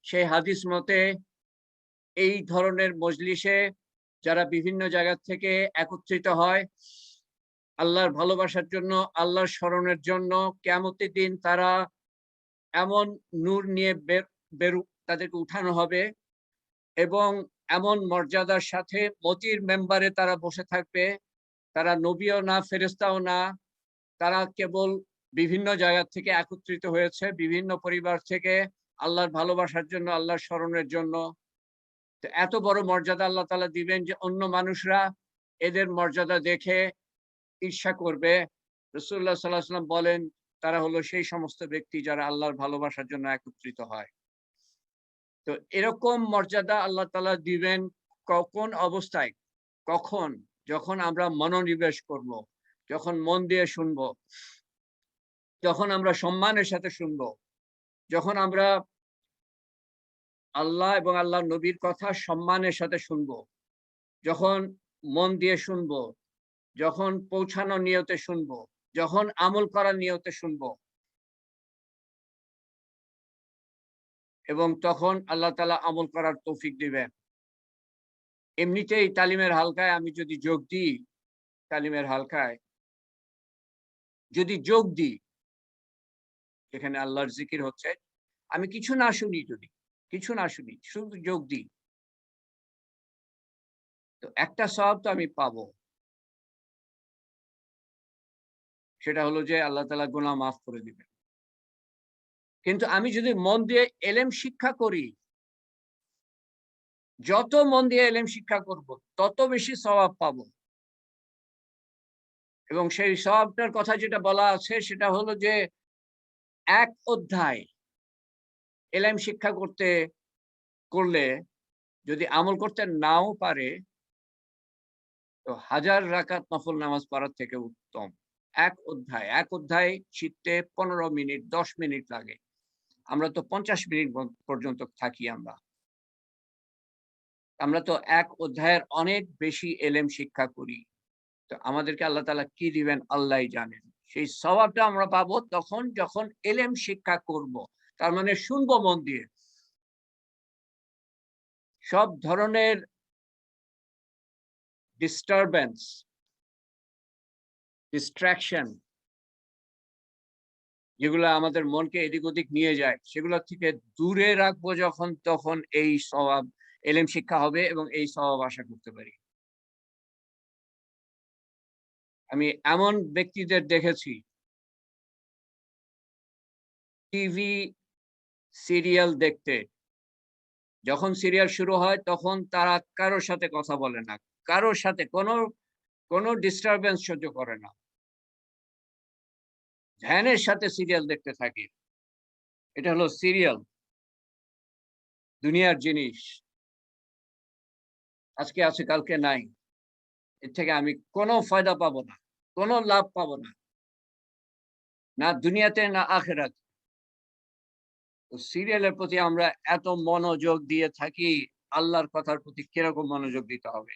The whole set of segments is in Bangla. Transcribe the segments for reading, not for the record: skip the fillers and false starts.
সেই হাদিস মতে এই ধরনের মজলিসে যারা বিভিন্ন জায়গা থেকে একত্রিত হয় আল্লাহর ভালোবাসার জন্য, আল্লাহর স্মরণের জন্য, কিয়ামতের দিন তারা এমন নূর নিয়ে তাদেরকে উঠানো হবে এবং এমন মর্যাদার সাথে মতির মেম্বারে তারা বসে থাকবে। তারা নবীও না, ফেরেশতাও না, তারা কেবল বিভিন্ন জায়গা থেকে একত্রিত হয়েছে, বিভিন্ন পরিবার থেকে আল্লাহর ভালোবাসার জন্য, আল্লাহর স্মরণের জন্য। তো এত বড় মর্যাদা আল্লাহ তাআলা দিবেন যে অন্য মানুষরা এদের মর্যাদা দেখে ঈর্ষা করবে। রাসূলুল্লাহ সাল্লাল্লাহু আলাইহি ওয়াসাল্লাম বলেন, তারা হলো সেই সমস্ত ব্যক্তি যারা আল্লাহর ভালোবাসার জন্য একত্রিত হয়। তো এরকম মর্যাদা আল্লাহ তাআলা দিবেন কোন অবস্থায়? কখন? যখন আমরা মনোনিবেশ করব, যখন মন দিয়ে শুনব, যখন আমরা সম্মানের সাথে শুনব, যখন আমরা আল্লাহ এবং আল্লাহর নবীর কথা সম্মানের সাথে শুনব, যখন মন দিয়ে শুনব, যখন পৌঁছানোর নিয়তে শুনব, যখন আমল করার নিয়তে শুনব এবং তখন আল্লাহ তাআলা আমল করার তৌফিক দিবেন। এমনিতেই তালিমের হালকায় আমি যদি যোগ দিই, তালিমের হালকায় যদি যোগ দিই, যেখানে আল্লাহর জিকির হচ্ছে, আমি কিছু না শুনি, যদি কিছু না শুনি, শুধু যোগ দিই, তো একটা সওয়াব তো আমি পাবো। সেটা হলো যে আল্লাহ তাআলা গুনাহ মাফ করে দিবেন। কিন্তু আমি যদি মন দিয়ে এলেম শিক্ষা করি, যত মন দিয়ে এলেম শিক্ষা করব, তত বেশি সওয়াব পাবো। এবং সেই সওয়াবটার কথা যেটা বলা আছে সেটা হলো যে এক অধ্যায় এলেম শিক্ষা করলে যদি আমল করতে নাও পারে, তো ১০০০ রাকাত নফল নামাজ পড়ার থেকে উত্তম। এক অধ্যায় শিখতে ১৫ মিনিট ১০ মিনিট লাগে। আমরা তো ৫০ মিনিট পর্যন্ত থাকি আমরা। আমরা তো এক অধ্যায়ের অনেক বেশি এলেম শিক্ষা করি। তো আমাদেরকে আল্লাহ তাআলা কি দিবেন আল্লাহই জানেন। সেই সওয়াবটা আমরা পাবো তখন যখন এলেম শিক্ষা করব। তার মানে শুনবো মন দিয়ে। সব ধরনের ডিস্টারবেন্স, ডিস্ট্রাকশন যেগুলো আমাদের মনকে এদিক ওদিক নিয়ে যায়, সেগুলো থেকে দূরে রাখবো যখন, তখন এই সওয়াব, এলেম শিক্ষা হবে এবং এই সওয়াব আশা করতে পারি। আমি এমন ব্যক্তিদের দেখেছি টিভি সিরিয়াল দেখতে, যখন সিরিয়াল শুরু হয় তখন তারা কারো সাথে কথা বলে না। কারো সাথে কোনো ডিস্টারবেন্স সহ্য করে না। ধ্যানের সাথে সিরিয়াল দেখতে থাকে। এটা হলো সিরিয়াল, দুনিয়ার জিনিস। আজকে আছে কালকে নাই। এর থেকে আমি কোনো ফায়দা পাবো না। কোনো লাভ পাবো না। না দুনিয়াতে না আখিরাতে। তো সিরিয়ালের প্রতি আমরা এত মনোযোগ দিয়ে থাকি, আল্লাহর কথার প্রতি কিরকম মনোযোগ দিতে হবে?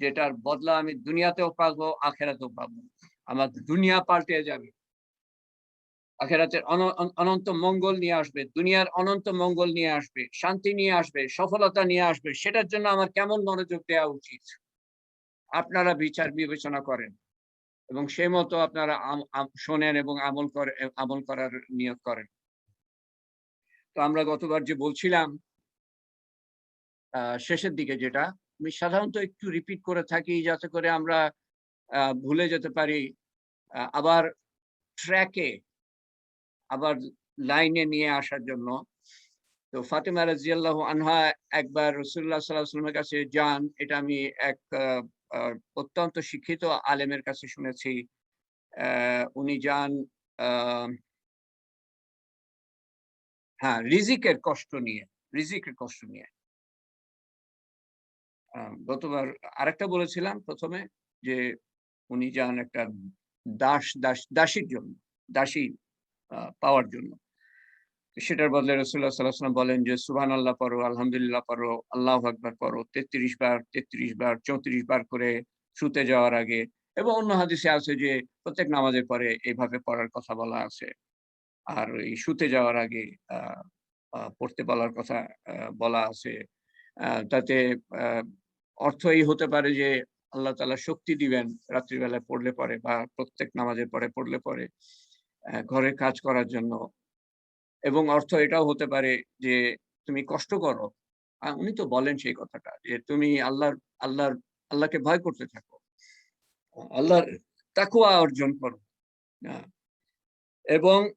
যেটার বদলা আমি দুনিয়াতেও পাবো, আখিরাতেও পাবো। আমার দুনিয়া পাল্টে যাবে। আখিরাতের অনন্ত মঙ্গল নিয়ে আসবে, দুনিয়ার অনন্ত মঙ্গল নিয়ে আসবে, শান্তি নিয়ে আসবে, সফলতা নিয়ে আসবে। সেটার জন্য আমার কেমন মনোযোগ দেওয়া উচিত? আপনারা বিচার বিবেচনা করেন এবং সেই মতো আপনারা শোনেন এবং আমল করার নিয়ত করেন। তো আমরা গতবার যে বলছিলাম শেষের দিকে যেটা, আমি সাধারণত একটু রিপিট করে থাকি যাতে করে আমরা ভুলে যেতে পারি। আবার ট্র্যাকে, আবার লাইনে নিয়ে আসার জন্য। তো ফাতেমা রাদিয়াল্লাহু আনহা একবার রাসূলুল্লাহ সাল্লাল্লাহু আলাইহি ওয়াসাল্লামের কাছে যান। এটা আমি এক আ আ অত্যন্ত শিক্ষিত আলেমের কাছে শুনেছি। উনি যান আ হ্যাঁ, রিজিকের কষ্ট নিয়ে। আ গতবার আরেকটা বলেছিলাম ১ম এ যে উনি যান একটা দাসীর জন্য, দাসী পাওয়ার জন্য। সেটার বদলে রাসূলুল্লাহ সাল্লাল্লাহু আলাইহি ওয়াসাল্লাম বলেন যে, সুবহানাল্লাহ পড়ো, আলহামদুলিল্লাহ পড়ো, আল্লাহু আকবার পড়ো ৩৩ বার, ৩৩ বার, ৩৪ বার করে শুতে যাওয়ার আগে। এবং অন্য হাদিসে আছে যে প্রত্যেক নামাজের পরে এভাবে পড়ার কথা বলা আছে। আর এই শুতে যাওয়ার আগে আ পড়তে বলার কথা বলা আছে। তাতে অর্থ এই হতে পারে যে আল্লাহ তাআলা শক্তি দিবেন রাত্রিবেলায় পড়লে পরে বা প্রত্যেক নামাজের পরে পড়লে পরে ঘরের কাজ করার জন্য। এবং অর্থ এটাও হতে পারে যে তুমি কষ্ট করো। উনি তো বলেন সেই কথাটা যে তুমি আল্লাহর আল্লাহকে ভয় করতে থাকো। আল্লাহর তাকওয়া অর্জন করো। আ এবং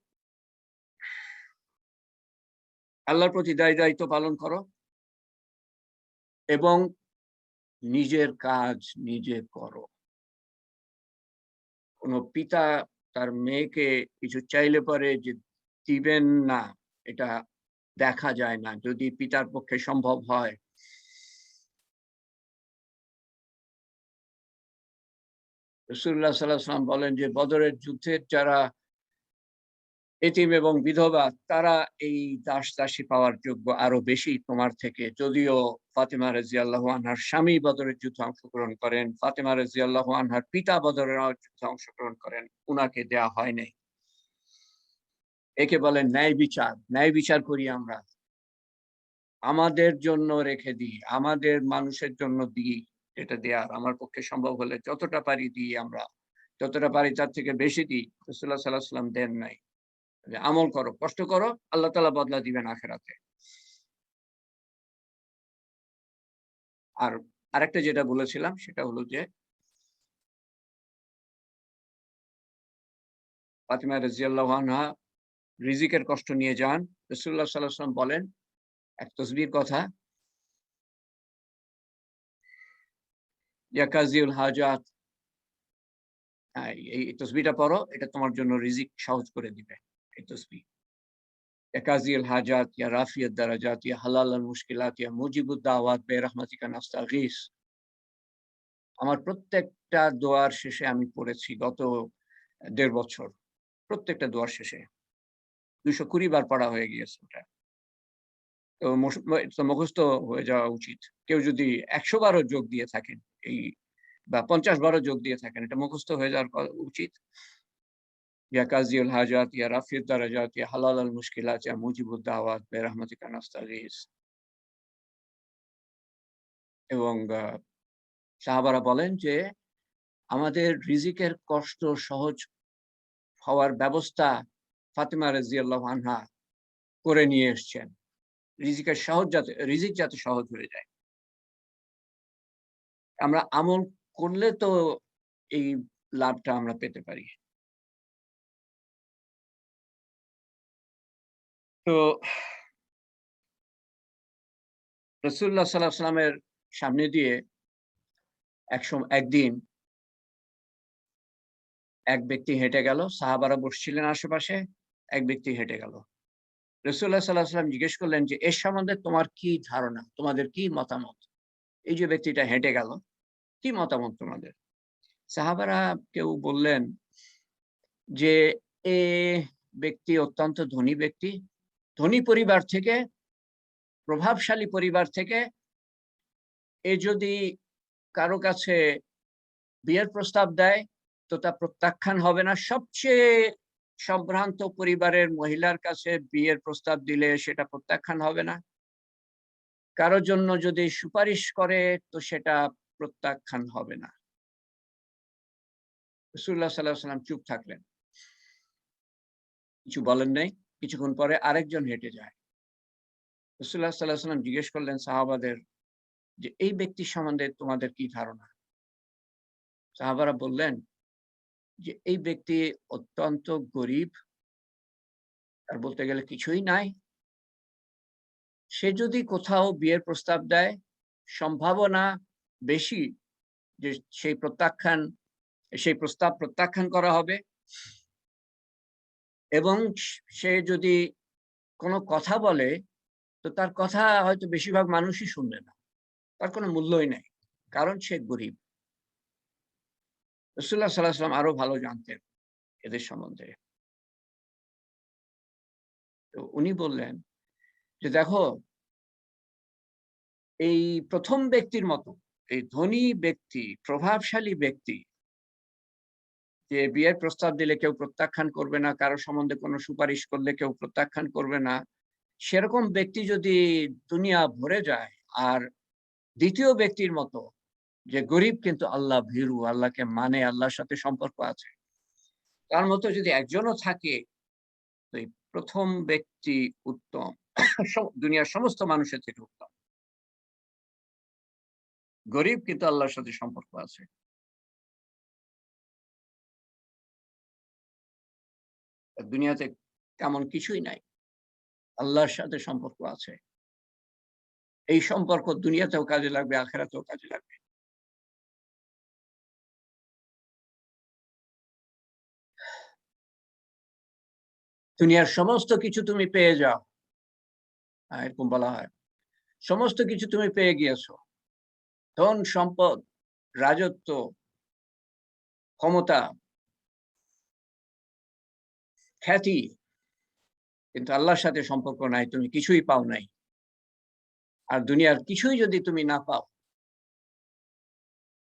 আল্লাহর প্রতি দায়িত্ব পালন করো এবং নিজের কাজ নিজে করো। কোন পিতা তার মেয়েকে কিছু চাইলে পরে যে দিবেন না, এটা দেখা যায় না। যদি পিতার পক্ষে সম্ভব হয়। রাসূলুল্লাহ সাল্লাল্লাহু আলাইহি ওয়াসাল্লাম বলেন যে বদরের যুদ্ধের যারা এতিম এবং বিধবা তারা এই দাস-দাসী পাওয়ার যোগ্য আরো বেশি তোমার থেকে। যদিও ফাতেমা রাদিয়াল্লাহু আনহার স্বামী বদরের যুদ্ধে অংশগ্রহণ করেন। ফাতেমা রাদিয়াল্লাহু আনহার পিতা বদরের যুদ্ধে অংশগ্রহণ করেন। উনাকে দেয়া হয় নাই। একে বলে ন্যায় বিচার। ন্যায় বিচার করি আমরা। আমাদের জন্য রেখে দিই। আমাদের মানুষের জন্য দিই। এটা দেয়ার আমার পক্ষে সম্ভব হলে যতটা পারি দিই আমরা। যতটা পারি তার থেকে বেশি দিই। রাসূলুল্লাহ সাল্লাল্লাহু আলাইহি ওয়াসাল্লাম দেন নাই। যে আমল করো, কষ্ট করো, আল্লাহ তাআলা বদলা দিবেন আখিরাতে। আর আরেকটা যেটা বলেছিলাম সেটা হলো যে ফাতিমা রাদিয়াল্লাহু আনহা রিজিকের কষ্ট নিয়ে যান। রাসূলুল্লাহ সাল্লাল্লাহু আলাইহি ওয়াসাল্লাম বলেন এক তসবির কথা, ইয়া কাযিউল হাজাত, এই তসবিহটা পড়ো, এটা তোমার জন্য রিজিক সহজ করে দিবে। এই তসবিহ। ইয়া কাযিউল হাজাত, ইয়া রাফিয়াদ দারাজাত, ইয়া হালালাল মুশকিলাত, ইয়া মুজিবুদ দাওয়াত বিরহমাতিকা নাস্তাগীস। আমার প্রত্যেকটা দোয়ার শেষে আমি পড়েছি গত ১.৫ বছর। প্রত্যেকটা দোয়ার শেষে ২২০ বার পড়া হয়ে গিয়েছে ওটা। তো তো মুখস্থ হয়ে যাওয়া উচিত। কেউ যদি ১০০ বারও যোগ দিয়ে থাকেন এই বা ৫০ বারও যোগ দিয়ে থাকেন, এটা মুখস্থ হয়ে যাওয়ার উচিত। ইয়া কাযিউল হাজাত, ইয়া রাফিউদ দারাজাত, ইয়া হালালাল মুশকিলাত, ইয়া মুজিবুদ দাওয়াত বিরহমাতিকা নাস্তাগীস। এবং সাহাবারা বলেন যে আমাদের রিজিকের কষ্ট সহজ হওয়ার ব্যবস্থা ফাতেমা রাদিয়াল্লাহু আনহা করে নিয়ে এসছেন। রিজিক যাতে সহজ হয়ে যায়। আমরা আমল করলে তো এই লাভটা আমরা পেতে পারি। তো রাসূলুল্লাহ সাল্লাল্লাহু আলাইহি ওয়াসাল্লামের সামনে দিয়ে একদিন এক ব্যক্তি হেঁটে গেল। সাহাবারা বসছিলেন আশেপাশে। এক ব্যক্তি হেঁটে গেল। রাসূলুল্লাহ সাল্লাল্লাহু আলাইহি ওয়াসাল্লাম জিজ্ঞেস করলেন যে, "এর সম্বন্ধে তোমার কি ধারণা? তোমাদের কি মতামত? এই যে ব্যক্তিটা হেঁটে গেল, কি মতামত তোমাদের?" সাহাবারা কেউ বললেন যে, "এ ব্যক্তি অত্যন্ত ধনী ব্যক্তি। ধনী পরিবার থেকে, প্রভাবশালী পরিবার থেকে এ যদি কারো কাছে বিয়ের প্রস্তাব দেয় তো তা প্রত্যাখ্যান হবে না। সবচেয়ে সম্ভ্রান্ত পরিবারের মহিলার কাছে বিয়ের প্রস্তাব দিলে সেটা প্রত্যাখ্যান হবে না। কারো জন্য যদি সুপারিশ করে তো সেটা প্রত্যাখ্যান হবে না।" রাসূলুল্লাহ সাল্লাল্লাহু আলাইহি ওয়াসাল্লাম চুপ থাকলেন। কিছু বলেন নাই। কিছুক্ষণ পরে আরেকজন হেঁটে যায়। রাসূলুল্লাহ সাল্লাল্লাহু আলাইহি ওয়াসাল্লাম জিজ্ঞেস করলেন সাহাবাদের যে, "এই ব্যক্তির সম্বন্ধে তোমাদের কি ধারণা?" সাহাবারা বললেন যে, "এই ব্যক্তি অত্যন্ত গরিব, তার বলতে গেলে কিছুই নাই। সে যদি কোথাও বিয়ের প্রস্তাব দেয়, সম্ভাবনা বেশি যে সেই প্রস্তাব প্রত্যাখ্যান করা হবে এবং সে যদি কোনো কথা বলে, তো তার কথা হয়তো বেশিরভাগ মানুষই শুনবে না। তার কোনো মূল্যই নাই। কারণ সে গরিব।" রাসূলুল্লাহ সাল্লাল্লাহু আলাইহি ওয়াসাল্লাম আরো ভালো জানতেন এদের সম্বন্ধে। তো উনি বললেন যে, "দেখো, এই ১ম ব্যক্তির মতো, এই ধনী ব্যক্তি, প্রভাবশালী ব্যক্তি যে বিয়ের প্রস্তাব দিলে কেউ প্রত্যাখ্যান করবে না, কারো সম্বন্ধে কোনো সুপারিশ করলে কেউ প্রত্যাখ্যান করবে না। সেরকম ব্যক্তি যদি দুনিয়া ভরে যায়, আর দ্বিতীয় ব্যক্তির মতো যে গরিব কিন্তু আল্লাহ ভীরু, আল্লাহকে মানে, আল্লাহর সাথে সম্পর্ক আছে, তার মতো যদি একজনও থাকে, তো এই প্রথম ব্যক্তি উত্তম। দুনিয়ার সমস্ত মানুষের থেকে উত্তম। গরিব কিন্তু আল্লাহর সাথে সম্পর্ক আছে। দুনিয়াতে তেমন কিছুই নাই, আল্লাহর সাথে সম্পর্ক আছে। এই সম্পর্ক দুনিয়াতেও কাজে লাগবে, আখিরাতেও কাজে লাগবে। দুনিয়ার সমস্ত কিছু তুমি পেয়ে যাও, এরকম বলা হয়। সমস্ত কিছু তুমি পেয়ে গিয়েছো। ধন, সম্পদ, রাজত্ব, ক্ষমতা, খ্যাতি, কিন্তু আল্লাহর সাথে সম্পর্ক নাই, তুমি কিছুই পাও নাই। আর দুনিয়ার কিছুই যদি তুমি না পাও,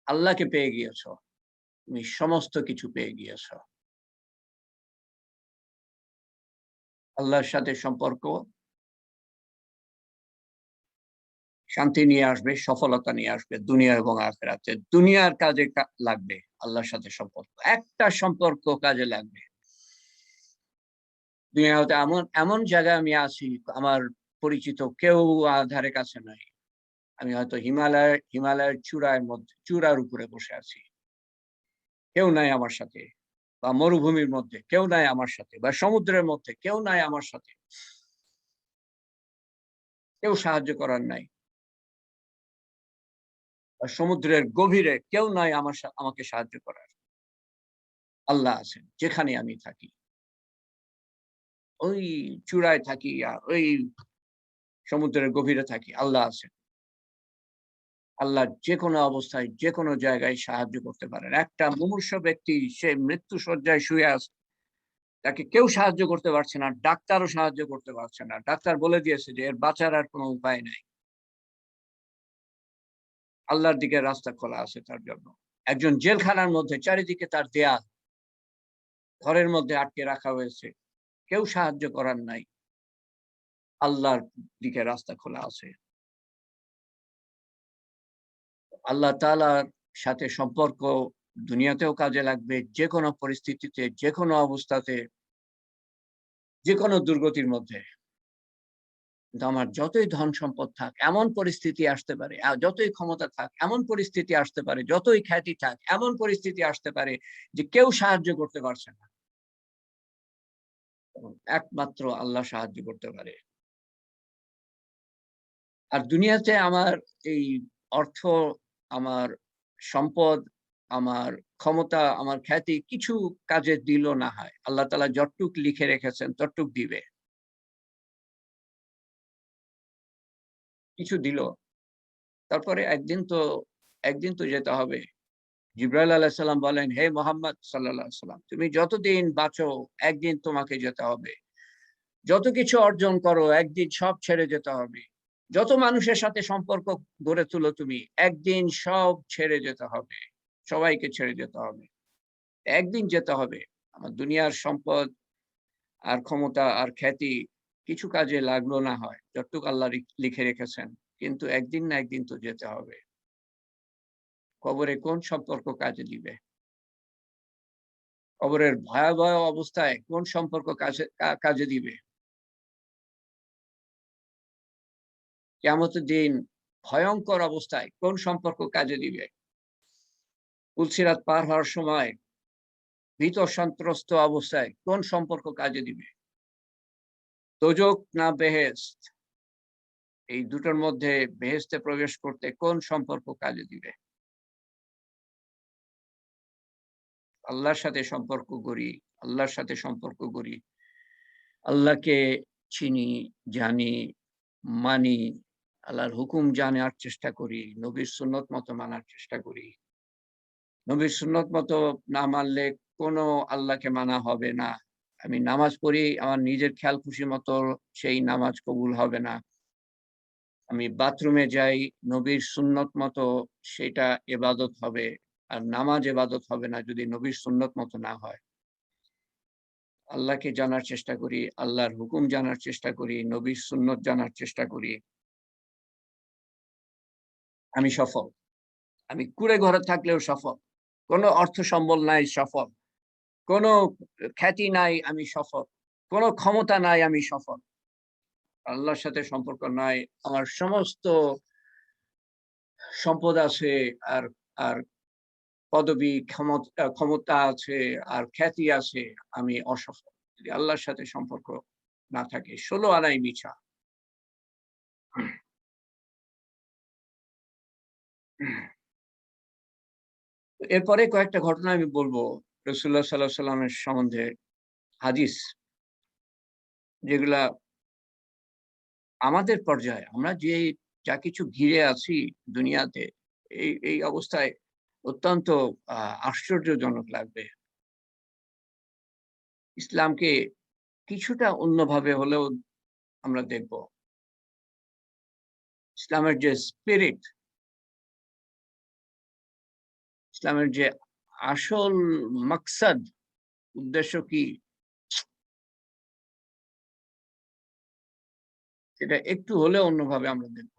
আল্লাহকে পেয়ে গিয়েছো, তুমি সমস্ত কিছু পেয়ে গিয়েছো। আল্লাহর সাথে সম্পর্ক শান্তি নিয়ে আসবে, সফলতা নিয়ে আসবে দুনিয়া এবং আখিরাতে। দুনিয়ার কাজে লাগবে আল্লাহর সাথে সম্পর্ক। একটা সম্পর্ক কাজে লাগবে। দুনিয়াতে এমন এমন জায়গায় আমি আছি, আমার পরিচিত কেউ ধারে কাছে নাই। আমি হয়তো হিমালয়ের চূড়ার উপরে বসে আছি। কেউ নাই আমার সাথে। বা মরুভূমির মধ্যে কেউ নাই আমার সাথে, বা সমুদ্রের মধ্যে কেউ নাই আমার সাথে। কেউ সাহায্য করার নাই। বা সমুদ্রের গভীরে কেউ নাই আমাকে সাহায্য করার। আল্লাহ আছেন যেখানে আমি থাকি। ওই চূড়ায় থাকি আর ওই সমুদ্রের গভীরে থাকি, আল্লাহ আছেন। আল্লাহ যেকোনো অবস্থায় যেকোনো জায়গায় সাহায্য করতে পারেন। একটা মুমূর্ষ ব্যক্তি, সে মৃত্যু শয্যায় শুয়ে আছে, তাকে কেউ সাহায্য করতে পারছে না, ডাক্তারও সাহায্য করতে পারছে না। ডাক্তার বলে দিয়েছে যে এর বাঁচার আর কোনো উপায় নাই। আল্লাহর দিকে রাস্তা খোলা আছে তার জন্য। একজন জেলখানার মধ্যে, চারিদিকে তার দেয়াল, ঘরের মধ্যে আটকে রাখা হয়েছে, কেউ সাহায্য করার নাই। আল্লাহর দিকে রাস্তা খোলা আছে। আল্লাহ তাআলার সাথে সম্পর্ক দুনিয়াতেও কাজে লাগবে, যেকোনো পরিস্থিতিতে, যেকোনো অবস্থাতে, যেকোনো দুর্গতির মধ্যে। কিন্তু আমার যতই ধন সম্পদ থাক, এমন পরিস্থিতি আসতে পারে, যতই ক্ষমতা থাক, এমন পরিস্থিতি আসতে পারে, যতই খ্যাতি থাক, এমন পরিস্থিতি আসতে পারে যে কেউ সাহায্য করতে পারছে না। একমাত্র আল্লাহ সাহায্য করতে পারে। আর দুনিয়াতে আমার এই অর্থ, আমার সম্পদ, আমার ক্ষমতা, আমার খ্যাতি কিছু কাজে দিল না হয়। আল্লাহ তাআলা যতটুক লিখে রেখেছেন ততটুক দিবে। কিছু দিল। তারপরে একদিন তো যেতে হবে। জিবরাইল আলাইহিস সালাম বলেন, হে মুহাম্মদ সাল্লাল্লাহু আলাইহি সাল্লাম, তুমি যতদিন বাঁচো একদিন তোমাকে যেতে হবে। যত কিছু অর্জন করো একদিন সব ছেড়ে যেতে হবে। যত মানুষের সাথে সম্পর্ক গড়ে তুলো তুমি, একদিন সব ছেড়ে যেতে হবে। সবাইকে ছেড়ে যেতে হবে। একদিন যেতে হবে। আমার দুনিয়ার সম্পদ আর ক্ষমতা আর খ্যাতি কিছু কাজে লাগলো না হয়, যতটুকু আল্লাহ লিখে রেখেছেন। কিন্তু একদিন না একদিন তো যেতে হবে। কবরে কোন সম্পর্ক কাজে দিবে? কবরের ভয়াবহ অবস্থায় কোন সম্পর্ক কাজে দিবে? কিয়ামতের দিন ভয়ংকর অবস্থায় কোন সম্পর্ক কাজে দিবে? পুলসিরাত পার হওয়ার সময় ভীত সন্ত্রস্ত অবস্থায় কোন সম্পর্ক কাজে দিবে? দোজখ না বেহেশত, এই দুটোর মধ্যে বেহেশতে প্রবেশ করতে কোন সম্পর্ক কাজে দিবে? আল্লাহর সাথে সম্পর্ক গড়ি, আল্লাহর সাথে সম্পর্ক গড়ি। আল্লাহকে চিনি, জানি, মানি, আল্লাহর হুকুম জানার চেষ্টা করি, নবীর সুন্নত মতো মানার চেষ্টা করি। নবীর সুন্নত মতো না মানলে কোনো আল্লাহকে মানা হবে না। আমি নামাজ পড়ি আমার নিজের খেয়াল খুশি মতো, সেই নামাজ কবুল হবে না। আমি বাথরুমে যাই নবীর সুন্নত মতো, সেটা ইবাদত হবে। আর নামাজ ইবাদত হবে না যদি নবীর সুন্নত মতো না হয়। আল্লাহকে জানার চেষ্টা করি, আল্লাহর হুকুম জানার চেষ্টা করি, নবীর সুন্নত জানার চেষ্টা করি, আমি সফল। আমি কুঁড়ে ঘরে থাকলেও সফল। কোনো অর্থ সম্বল নাই, সফল। কোনো খ্যাতি নাই, আমি সফল। কোনো ক্ষমতা নাই, আমি সফল। আল্লাহর সাথে সম্পর্ক নাই। আমার সমস্ত সম্পদ আছে, আর আর পদবি, ক্ষমতা আছে, আর খ্যাতি আছে, আমি অসফল। যদি আল্লাহর সাথে সম্পর্ক না থাকে, ১৬ আনাই মিছা। এরপরে কয়েকটা ঘটনা আমি বলব রাসূলুল্লাহ সাল্লাল্লাহু আলাইহি সাল্লামের সম্বন্ধে, হাদিস, যেগুলা আমাদের পর্যায়ে আমরা যে যা কিছু ঘিরে আছি দুনিয়াতে, এই অবস্থায় অত্যন্ত আশ্চর্যজনক লাগবে। ইসলামকে কিছুটা অন্যভাবে হলেও আমরা দেখব। ইসলামের যে স্পিরিট, ইসলামের যে আসল মাকসাদ, উদ্দেশ্য কি, সেটা একটু হলেও অন্যভাবে আমরা দেখব।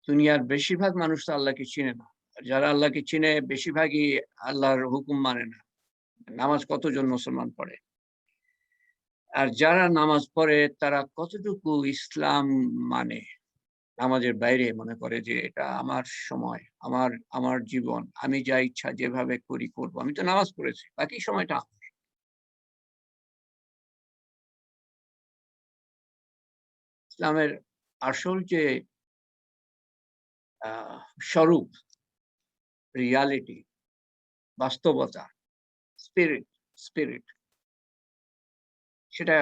দুনিয়ার বেশিরভাগ মানুষ তো আল্লাহকে চিনে না। যারা আল্লাহকে চিনে বেশিরভাগই আল্লাহর হুকুম মানে না। নামাজ কতজন মুসলমান পড়ে? আর যারা নামাজ পড়ে তারা কতটুকু ইসলাম মানে? নামাজের বাইরে মনে করে যে এটা আমার সময়, আমার আমার জীবন। আমি যা ইচ্ছা যেভাবে করি করব। আমি তো নামাজ পড়েছি। বাকি সময়টা আমার। ইসলামের আসল যে আ স্বরূপ, রিয়ালিটি, বাস্তবতা, স্পিরিট স্পিরিট, সেটা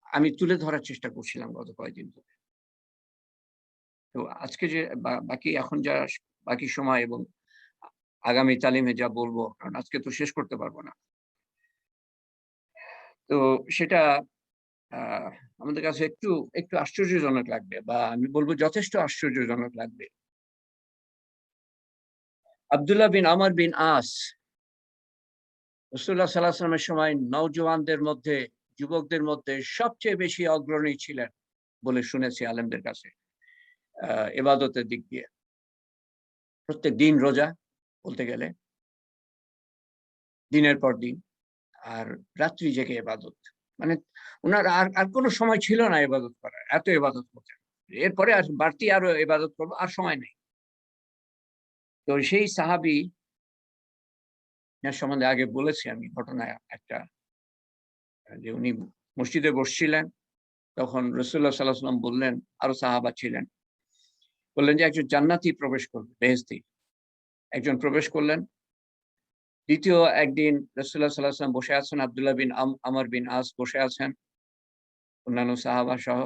আমি তুলে ধরার চেষ্টা করছিলাম গত কয়েকদিন ধরে। তো আজকে যে বাকি এখন যা বাকি সময় এবং আ আগামী তালিমে যা বলব, কারণ আজকে তো শেষ করতে পারব না। তো সেটা আ আমাদের কাছে একটু আশ্চর্যজনক লাগবে, বা আমি বলব যথেষ্ট আশ্চর্যজনক লাগবে। আব্দুল্লাহ বিন আমর বিন আস রাসূলুল্লাহ সাল্লাল্লাহু আলাইহি ওয়াসাল্লামের সময় নওজোয়ানদের মধ্যে, যুবকদের মধ্যে সবচেয়ে বেশি অগ্রণী ছিলেন বলে শুনেছি আলেমদের কাছে। আ ইবাদতের দিক দিয়ে। প্রত্যেক দিন রোজা বলতে গেলে, দিনের পর দিন। আর রাত্রি জেগে ইবাদত। মানে উনার আর কোন সময় ছিল না ইবাদত করার। এত ইবাদত করতেন। এরপরে আর বাড়তি আরো ইবাদত করব, আর সময় নেই। তো সেই সাহাবী, যার সম্বন্ধে আগে বলেছি আমি ঘটনা একটা, যে উনি মসজিদে বসছিলেন। তখন রাসূলুল্লাহ সাল্লাল্লাহু আলাইহি ওয়াসাল্লাম বললেন, আরো সাহাবা ছিলেন। বললেন যে একজন জান্নাতি প্রবেশ করবে, বেহেশতি। একজন প্রবেশ করলেন। দ্বিতীয় একদিন রাসূলুল্লাহ সাল্লাল্লাহু আলাইহি ওয়াসাল্লাম বসে আছেন, আব্দুল্লাহ বিন আমর বিন আস বসে আছেন, অন্যান্য সাহাবা সহ।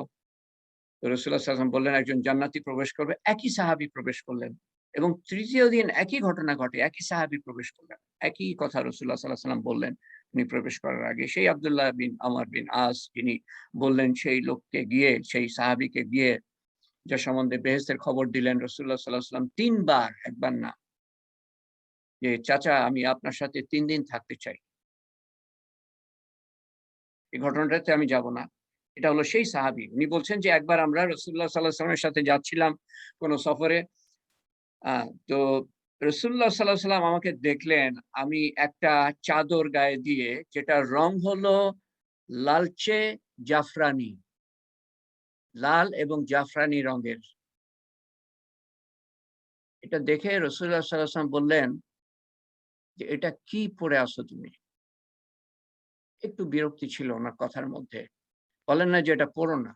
তো রাসূলুল্লাহ সাল্লাল্লাহু আলাইহি ওয়াসাল্লাম বললেন একজন জান্নাতি প্রবেশ করবে। একই সাহাবী প্রবেশ করলেন। এবং তৃতীয় দিন একই ঘটনা ঘটে। একই সাহাবী প্রবেশ করলেন। একই কথা রাসূলুল্লাহ সাল্লাল্লাহু আলাইহি ওয়াসাল্লাম বললেন উনি প্রবেশ করার আগে। সেই আব্দুল্লাহ বিন আমর বিন আস, যিনি বললেন সেই লোককে গিয়ে, সেই সাহাবীকে গিয়ে, যার সম্বন্ধে বেহেশতের খবর দিলেন রাসূলুল্লাহ সাল্লাল্লাহু আলাইহি ওয়াসাল্লাম ৩ বার, একবার না। যে চাচা, আমি আপনার সাথে ৩ দিন থাকতে চাই। এই ঘটনাটাতে আমি যাব না। এটা হলো সেই সাহাবী। উনি বলছেন যে একবার আমরা রাসূলুল্লাহ সাল্লাল্লাহু আলাইহি ওয়াসাল্লামের সাথে যাচ্ছিলাম কোন সফরে। আ তো রাসূলুল্লাহ সাল্লাল্লাহু আলাইহি ওয়াসাল্লাম আমাকে দেখলেন, আমি একটা চাদর গায়ে দিয়ে, যেটার রং হলো লালচে জাফরানি, লাল এবং জাফরানি রঙের। এটা দেখে রাসূলুল্লাহ সাল্লাল্লাহু আলাইহি ওয়াসাল্লাম বললেন যে, "এটা কি পরে আছো তুমি?" একটু বিরক্তি ছিল উনার কথার মধ্যে। বলেন না যে, "এটা পড়ো না,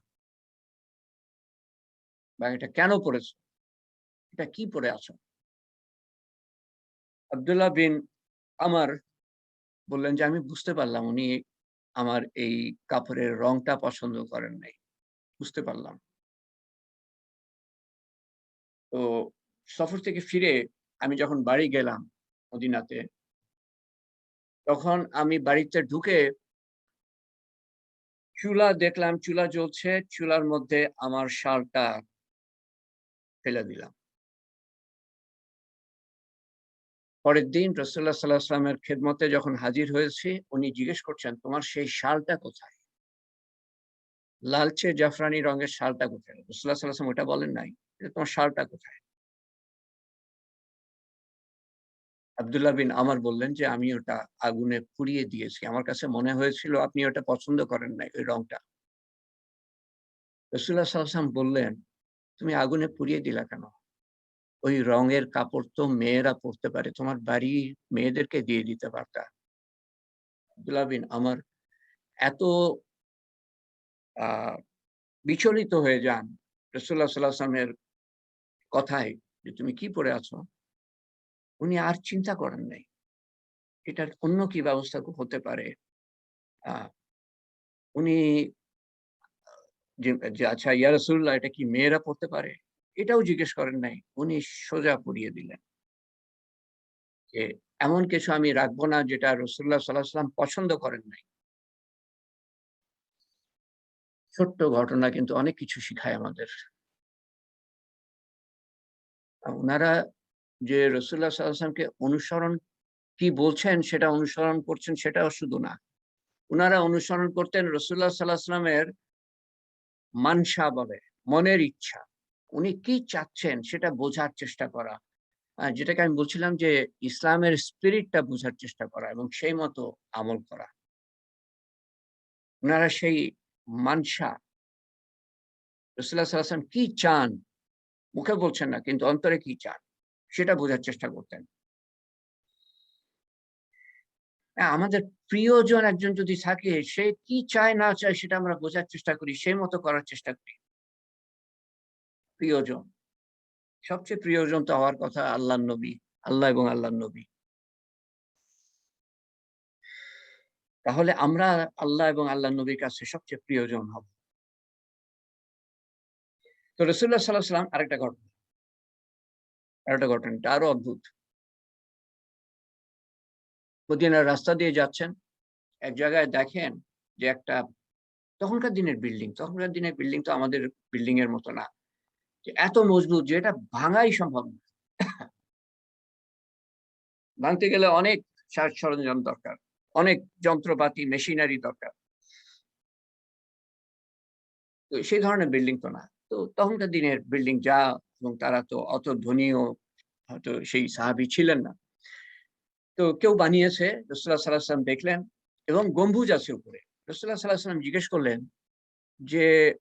বা এটা কেন পড়েছো? এটা কি পরে আছো?" আব্দুল্লাহ বিন আমর বললেন যে, "আমি বুঝতে পারলাম উনি আমার এই কাপড়ের রংটা পছন্দ করেন নাই। বুঝতে পারলাম।" তো সফর থেকে ফিরে আমি যখন বাড়ি গেলাম মদিনাতে, তখন আমি বাড়িতে ঢুকে চুলা দেখলাম, চুলা জ্বলছে। চুলার মধ্যে আমার শালটা ফেলে দিলাম। পরের দিন রাসূলুল্লাহ সাল্লাল্লাহু আলাইহি ওয়াসাল্লামের খেদমতে যখন হাজির হয়েছি, উনি জিজ্ঞেস করছেন, তোমার সেই শালটা কোথায়? লালচে জাফরানি রঙের শালটা কোথায়? রাসূলুল্লাহ সাল্লাল্লাহু আলাইহি ওয়াসাল্লাম ওটা বলেন নাই যে, তোমার শালটা কোথায়? আব্দুল্লাহ বিন আমর বললেন যে, আমি ওটা আগুনে পুড়িয়ে দিয়েছি। আমার কাছে মনে হয়েছিল আপনি ওটা পছন্দ করেন নাই ওই রংটা। রাসূলুল্লাহ সাল্লাল্লাহু আলাইহি ওয়াসাল্লাম বললেন, তুমি আগুনে পুড়িয়ে দিলা কেন? ওই রঙের কাপড় তো মেয়েরা পরতে পারে। তোমার বাড়ির মেয়েদেরকে দিয়ে দিতে পারতা। আব্দুল্লাহ বিন আমর এত আ বিচলিত হয়ে যান রাসূলুল্লাহ সাল্লাল্লাহু আলাইহি ওয়াসাল্লামের কথায় যে, তুমি কি পরে আছো? উনি আর চিন্তা করেন নাই। এটার অন্য কি ব্যবস্থা হতে পারে? আ উনি যে যে আচ্ছা ইয়া রাসূলুল্লাহ এটা কি মেয়েরা পড়তে পারে? এটাও জিজ্ঞেস করেন নাই। উনি সোজা পড়িয়ে দিলেন। যে এমন কিছু আমি রাখবো না যেটা রাসূলুল্লাহ সাল্লাল্লাহু আলাইহি ওয়াসাল্লাম পছন্দ করেন নাই। ছোট্ট ঘটনা কিন্তু অনেক কিছু শিখায় আমাদের। উনারা যে রাসূলুল্লাহ সাল্লাল্লাহু আলাইহি ওয়াসাল্লামকে অনুসরণ কি বলছেন সেটা অনুসরণ করছেন সেটাও শুধু না। উনারা অনুসরণ করতেন রাসূলুল্লাহ সাল্লাল্লাহু আলাইহি ওয়াসাল্লামের মানসা বলে, মনের ইচ্ছা। উনি কি চাচ্ছেন সেটা বোঝার চেষ্টা করা। যেটাকে আমি বলছিলাম যে ইসলামের স্পিরিটটা বোঝার চেষ্টা করা এবং সেই মতো আমল করা। উনারা সেই মানসা রাসূলুল্লাহ সাল্লাল্লাহু আলাইহি ওয়াসাল্লাম কি চান, মুখে বলছেন না কিন্তু অন্তরে কি চান সেটা বোঝার চেষ্টা করতেন। আমাদের প্রিয়জন একজন যদি থাকে সে কি চায় না চায় সেটা আমরা বোঝার চেষ্টা করি, সেই মতো করার চেষ্টা করি। প্রিয়জন। সবচেয়ে প্রিয়জন তো হওয়ার কথা আল্লাহর নবী, আল্লাহ এবং আল্লাহর নবী। তাহলে আমরা আল্লাহ এবং আল্লাহর নবীর কাছে সবচেয়ে প্রিয়জন হব। তো রাসূলুল্লাহ সাল্লাল্লাহু আলাইহি ওয়াসাল্লাম আরেকটা ঘটনা, এটা আরো অদ্ভুত। মদিনার রাস্তা দিয়ে যাচ্ছেন, এক জায়গায় দেখেন যে একটা তখনকার দিনের বিল্ডিং তো আমাদের বিল্ডিং এর মতো না। যে এত মজবুত যে এটা ভাঙাই সম্ভব না। ভাঙতে গেলে অনেক সাজ সরঞ্জাম দরকার। অনেক যন্ত্রপাতি, মেশিনারি দরকার। তো সেই ধরনের বিল্ডিং তো না। তো তখনকার দিনের বিল্ডিং যা এবং তারা তো অত ধনীও হয়তো সেই সাহাবী ছিলেন না। তো কেউ বানিয়েছে, রাসূলুল্লাহ সাল্লাল্লাহু আলাইহি ওয়াসাল্লাম দেখলেন এবং গম্বুজ আছে উপরে। রাসূলুল্লাহ সাল্লাল্লাহু আলাইহি ওয়াসাল্লাম জিজ্ঞেস করলেন যে,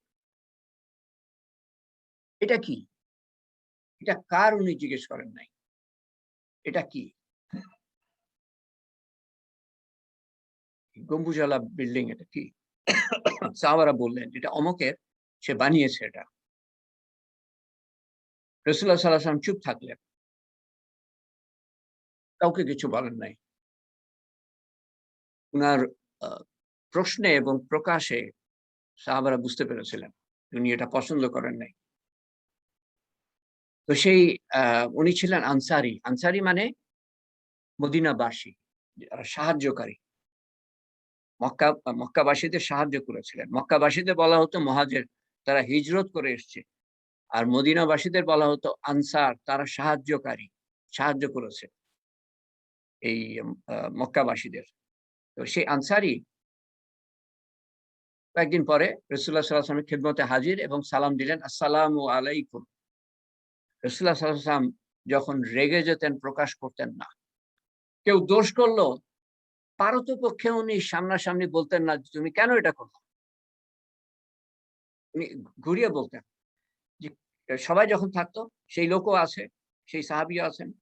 "এটা কি? এটা কার?" উনি জিজ্ঞেস করেন নাই। "এটা কি?" গম্বুজওয়ালা বিল্ডিং এটা কি? সাহাবারা বললেন, "এটা অমুকের, সে বানিয়েছে এটা।" রাসূলুল্লাহ সাল্লাল্লাহু আলাইহি ওয়াসাল্লাম চুপ থাকলেন। কাউকে কিছু বলেন নাই। উনার আ প্রশ্নে এবং প্রকাশে সাহাবারা বুঝতে পেরেছিলেন, উনি এটা পছন্দ করেন নাই। তো সেই আ উনি ছিলেন আনসারী। আনসারী মানে মদিনাবাসী, সাহায্যকারী। মক্কাবাসীদের সাহায্য করেছিলেন। মক্কাবাসীদের বলা হতো মুহাজির, তারা হিজরত করে এসছে। আর মদিনাবাসীদের বলা হতো আনসার, তারা সাহায্যকারী, সাহায্য করেছে এই মক্কাবাসীদের। তো সেই আনসারী কয়েকদিন পরে রাসূলুল্লাহ সাল্লাল্লাহু আলাইহি ওয়াসাল্লামের খিদমতে হাজির এবং সালাম দিলেন, "আসসালামু আলাইকুম।" রাসূলুল্লাহ সাল্লাল্লাহু আলাইহি ওয়াসাল্লাম যখন রেগে যেতেন প্রকাশ করতেন না। কেউ দোষ করল, পারতপক্ষে উনি সামনাসামনি বলতেন না, "তুমি কেন এটা করলে?" উনি ঘুরিয়ে বলতেন যে, সবাই যখন থাকতো, সেই লোকও আছে, সেই সাহাবীও আছেন।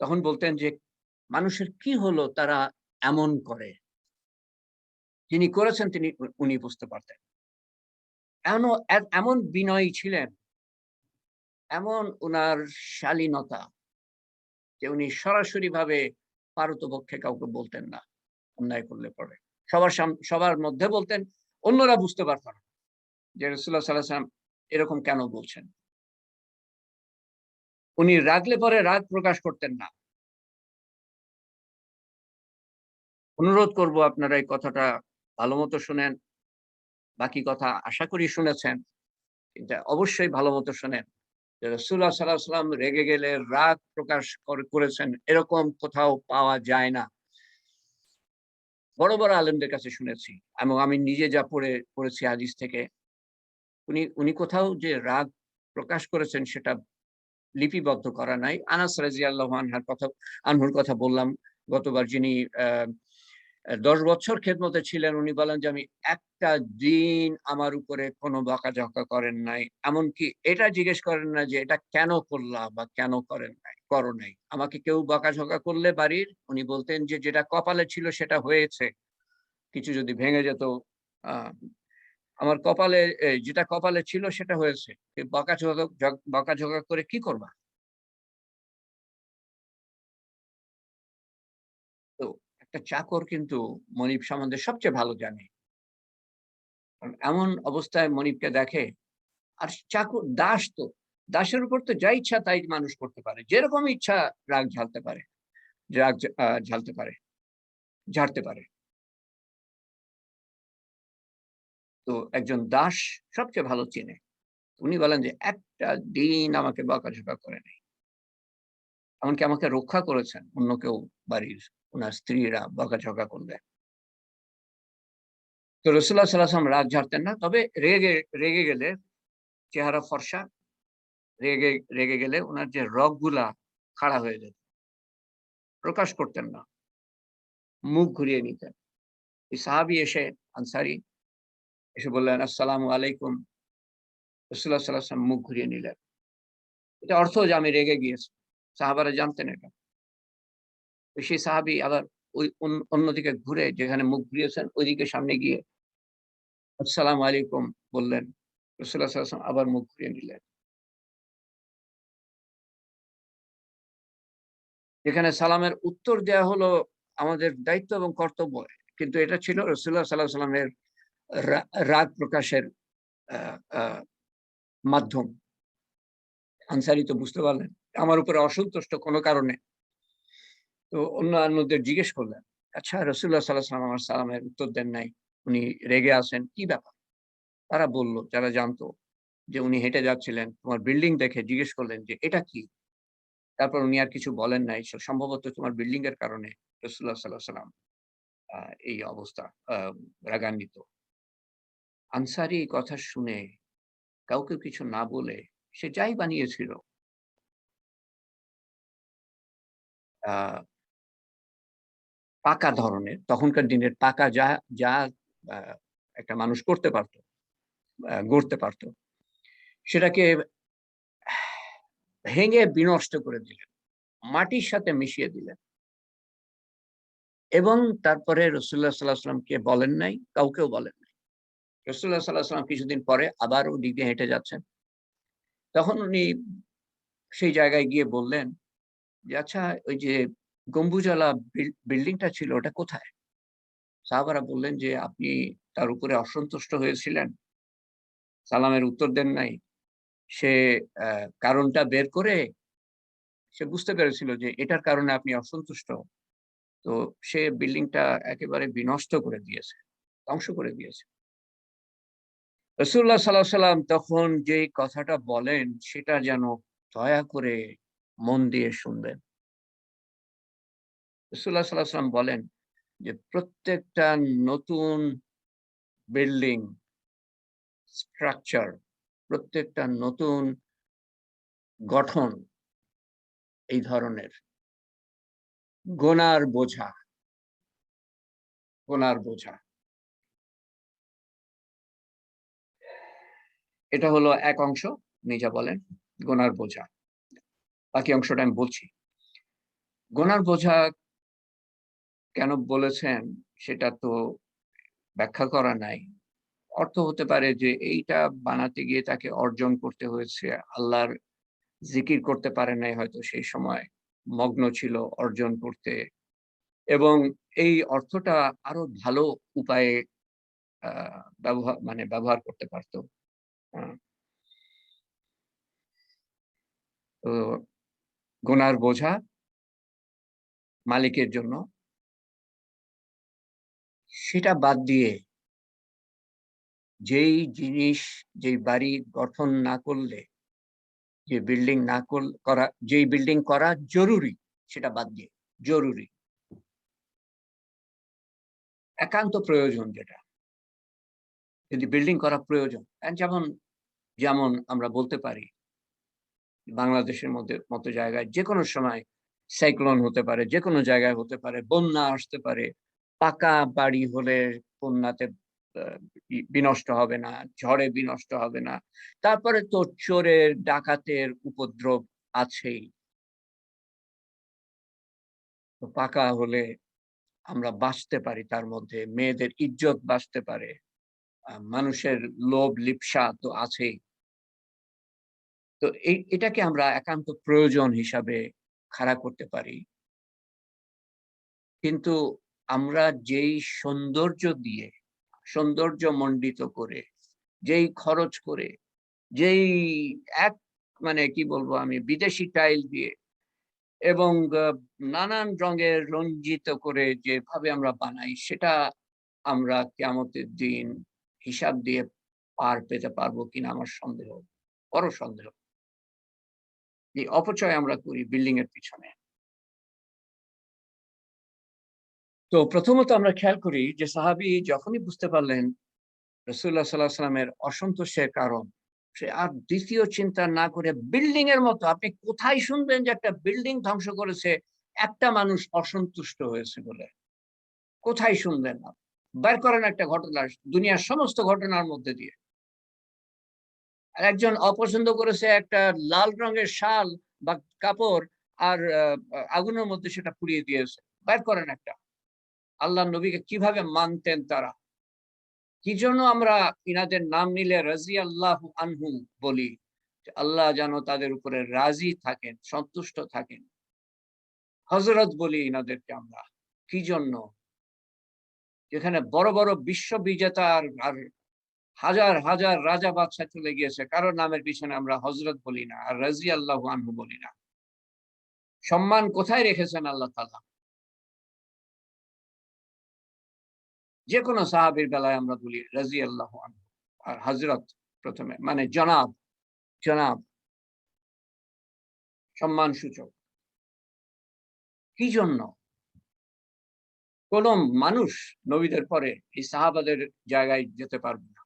তখন বলতেন যে, "মানুষের কি হলো তারা এমন করে?" যিনি করেছেন উনি বুঝতে পারতেন। এমন বিনয়ী ছিলেন, এমন উনার শালীনতা যে উনি সরাসরিভাবে পারতপক্ষে কাউকে বলতেন না, অন্যায় করলে পরে। সবার মধ্যে বলতেন, অন্যরা বুঝতে পারত না যে রাসূলুল্লাহ সাল্লাল্লাহু আলাইহি ওয়াসাল্লাম এরকম কেন বলছেন। উনি রাগলে পরে রাগ প্রকাশ করতেন না। অনুরোধ করব আপনারা এই কথাটা ভালোমতো শোনেন। বাকি কথা আশা করি শুনেছেন। কিন্তু অবশ্যই ভালোমতো শোনেন। যে রাসূলুল্লাহ সাল্লাল্লাহু আলাইহি ওয়াসাল্লাম রেগে গেলে রাগ প্রকাশ করেছেন এরকম কোথাও পাওয়া যায় না। বড়, বড় আলেমদের কাছে শুনেছি এবং আমি নিজে যা পড়েছি হাদিস থেকে উনি কোথাও যে রাগ প্রকাশ করেছেন সেটা লিপিবদ্ধ করা নাই। আনাস রাদিয়াল্লাহু আনহুর কথা বললাম। গতবার যিনি আ ১০ বছর খেদমতে ছিলেন উনি বলেন যে, "আমি একটা দিন আমার উপরে কোনো বকাঝকা করেন নাই। এমনকি এটা জিজ্ঞেস করেন না যে, এটা কেন করলা বা কেন করো নাই। আমাকে কেউ বকাঝকা করলে বাড়ির উনি বলতেন যে, যেটা কপালে ছিল সেটা হয়েছে। কিছু যদি ভেঙে যেত আ আমার কপালে যেটা কপালে ছিল সেটা হয়েছে। বকাঝকা করে কি করবা?" তো একটা চাকর কিন্তু মনিব সম্বন্ধে সবচেয়ে ভালো জানে। কারণ এমন অবস্থায় মনিবকে দেখে আর দাস তো। দাসের উপর তো যা ইচ্ছা তাই মানুষ করতে পারে। যেরকম ইচ্ছা রাগ ঝাড়তে পারে রাগ ঝা আ ঝাড়তে পারে, ঝাড়তে পারে। তো একজন দাস সবচেয়ে ভালো চেনে। উনি বলেন যে, "একটা দিন আমাকে বকাঝকা করে নাই। এমনকি আমাকে রক্ষা করেছেন অন্য কেউ বাড়ির উনার স্ত্রীরা বকাঝকা করলে।" তো রাসূলুল্লাহ সাল্লাল্লাহু আলাইহি ওয়াসাল্লাম রাগ ঝাড়তেন না। তবে রেগে গেলে চেহারা ফর্সা, রেগে রেগে গেলে উনার যে রগগুলা খাড়া হয়ে যেত। প্রকাশ করতেন না। মুখ ঘুরিয়ে নিতেন। এই সাহাবী এসে আনসারী এসে বললেন, "আসসালামু আলাইকুম।" রাসূলুল্লাহ সাল্লাল্লাহু আলাইহি ওয়াসাল্লাম মুখ ঘুরিয়ে নিলেন। এটা অর্থ যে আমি রেগে গিয়েছি। সাহাবারা জানতেন এটা। তো সেই সাহাবী আবার ওই অন্যদিকে ঘুরে যেখানে মুখ ঘুরিয়েছেন ঐদিকে সামনে গিয়ে আসসালামু আলাইকুম বললেন। রাসূলুল্লাহ সাল্লাল্লাহু আলাইহি ওয়াসাল্লাম আবার মুখ ঘুরিয়ে নিলেন। যেখানে সালামের উত্তর দেয়া হলো আমাদের দায়িত্ব এবং কর্তব্য। কিন্তু এটা ছিল রাসূলুল্লাহ সাল্লাল্লাহু আলাইহি ওয়াসাল্লামের রা রাগ প্রকাশের আ আ মাধ্যম। আনসারী তো বুঝতে পারলেন। আমার উপরে অসন্তুষ্ট কোনো কারণে। তো অন্যান্যদের জিজ্ঞেস করলেন, "আচ্ছা রাসূলুল্লাহ সাল্লাল্লাহু আলাইহি ওয়াসাল্লাম আমার সালামের উত্তর দেন নাই। উনি রেগে আছেন। কি ব্যাপার?" তারা বলল, যারা জানতো যে উনি হেঁটে যাচ্ছিলেন। তোমার বিল্ডিং দেখে জিজ্ঞেস করলেন যে, "এটা কি?" তারপর উনি আর কিছু বলেন নাই। সম্ভবত তোমার বিল্ডিং এর কারণে রাসূলুল্লাহ সাল্লাল্লাহু আলাইহি ওয়াসাল্লাম আ এই অবস্থা আ রাগান্বিত। আনসারী এই কথা শুনে কাউকে কিছু না বলে সে যাই বানিয়েছিল আ পাকা ধরনের তখনকার দিনের পাকা যা আ একটা মানুষ করতে পারত, গড়তে পারত। সেটাকে ভেঙে বিনষ্ট করে দিলেন। মাটির সাথে মিশিয়ে দিলেন। এবং তারপরে রাসূলুল্লাহ সাল্লাল্লাহু আলাইহি ওয়াসাল্লামকে বলেন নাই, কাউকেও বলেন নাই। রাসূলুল্লাহ সাল্লাল্লাহু আলাইহি ওয়াসাল্লাম কিছুদিন পরে আবার ওদিক দিয়ে হেঁটে যাচ্ছেন। তখন উনি সেই জায়গায় গিয়ে বললেন যে, "আচ্ছা ওই যে গম্বুজওয়ালা বিল্ডিংটা ছিল ওটা কোথায়?" সাহাবারা বললেন যে, "আপনি তার উপরে অসন্তুষ্ট হয়েছিলেন, সালামের উত্তর দেন নাই।" সে অ্যা কারণটা বের করে সে বুঝতে পেরেছিল যে এটার কারণে আপনি অসন্তুষ্ট। তো সে বিল্ডিংটা একেবারে বিনষ্ট করে দিয়েছে, ধ্বংস করে দিয়েছে। রাসূলুল্লাহ সাল্লাল্লাহু আলাইহি ওয়াসাল্লাম তখন যেই কথাটা বলেন সেটা যেন দয়া করে মন দিয়ে শুনবেন। রাসূলুল্লাহ সাল্লাল্লাহু আলাইহি ওয়াসাল্লাম বলেন যে, "প্রত্যেকটা নতুন বিল্ডিং স্ট্রাকচার, প্রত্যেকটা নতুন গঠন এই ধরনের গোনার বোঝা, গোনার বোঝা। এটা হলো এক অংশ, উনি যা বলেন, গোনার বোঝা। বাকি অংশটা আমি বলছি। গোনার বোঝা কেন বলেছেন সেটা তো ব্যাখ্যা করা নাই। অর্থ হতে পারে যে এইটা বানাতে গিয়ে তাকে অর্জন করতে হয়েছে। আল্লাহর জিকির করতে পারে নাই হয়তো সেই সময়। মগ্ন ছিল অর্জন করতে এবং এই অর্থটা আরো ভালো উপায়ে আ ব্যবহার করতে পারত। আ তো গোনার বোঝা মালিকের জন্য সেটা বাদ দিয়ে যেই জিনিস, যেই বাড়ি গঠন না করলে যে বিল্ডিং না করা, যেই বিল্ডিং করা জরুরি সেটা বাদ দিয়ে, জরুরি একান্ত প্রয়োজন যেটা, যদি বিল্ডিং করা প্রয়োজন, যেমন যেমন আমরা বলতে পারি বাংলাদেশের মতো জায়গায় যেকোনো সময় সাইক্লোন হতে পারে, যেকোনো জায়গায় হতে পারে, বন্যা আসতে পারে। পাকা বাড়ি হলে বন্যাতে বিনষ্ট হবে না, ঝড়ে বিনষ্ট হবে না। তারপরে তো চোরের ডাকাতের উপদ্রব আছেই। তো পাকা হলে আমরা বাঁচতে পারি, তার মধ্যে মেয়েদের ইজ্জত বাঁচতে পারে, মানুষের লোভ লিপ্সা তো আছেই। তো এটাকে আমরা একান্ত প্রয়োজন হিসাবে খাড়া করতে পারি। কিন্তু আমরা যেই সৌন্দর্য দিয়ে, সৌন্দর্যমণ্ডিত করে, যেই খরচ করে, যেই এক মানে কি বলবো আমি, বিদেশি টাইল দিয়ে এবং নানান রঙের রঞ্জিত করে যেভাবে আমরা বানাই, সেটা আমরা কিয়ামতের দিন হিসাব দিয়ে পার পেতে পারবো কিনা আমার সন্দেহ, বড় সন্দেহ। এই অপচয় আমরা করি বিল্ডিং এর পিছনে। তো প্রথমত আমরা খেয়াল করি যে সাহাবী যখনই বুঝতে পারলেন রাসূলুল্লাহ সাল্লাল্লাহু আলাইহি ওয়াসাল্লামের অসন্তোষের কারণ, সে আর দ্বিতীয় চিন্তা না করে বিল্ডিং এর মতো, আপনি কোথায় শুনবেন যে একটা বিল্ডিং ধ্বংস করেছে একটা মানুষ অসন্তুষ্ট হয়েছে বলে? কোথায় শুনবেন না? বের করেন একটা ঘটনা দুনিয়ার সমস্ত ঘটনার মধ্যে দিয়ে। আর একজন অপছন্দ করেছে একটা লাল রঙের শাল বা কাপড়, আর আগুনের মধ্যে সেটা পুড়িয়ে দিয়েছে। বের করেন একটা। আল্লাহর নবীকে কিভাবে মানতেন তারা? কি জন্য আমরা ইনাদের নাম নিলে রাদিয়াল্লাহু আনহু বলি? যে আল্লাহ যেন তাদের উপরে রাজি থাকেন, সন্তুষ্ট থাকেন। হযরত বলি ইনাদেরকে আমরা। কি জন্য? যেখানে বড়, বড় বিশ্ববিজেতা আর হাজার, হাজার রাজা বাদশা চলে গিয়েছে, কারো নামের পিছনে আমরা হযরত বলি না, আর রাদিয়াল্লাহু আনহু বলি না। সম্মান কোথায় রেখেছেন আল্লাহ তাআলা? যেকোনো সাহাবীর বেলায় আমরা বলি রাদিয়াল্লাহু আনহু আর হযরত প্রথমে মানে জনাব, জনাব সম্মানসূচক। কি জন্য? কোন মানুষ নবীদের পরে এই সাহাবাদের জায়গায় যেতে পারবে না।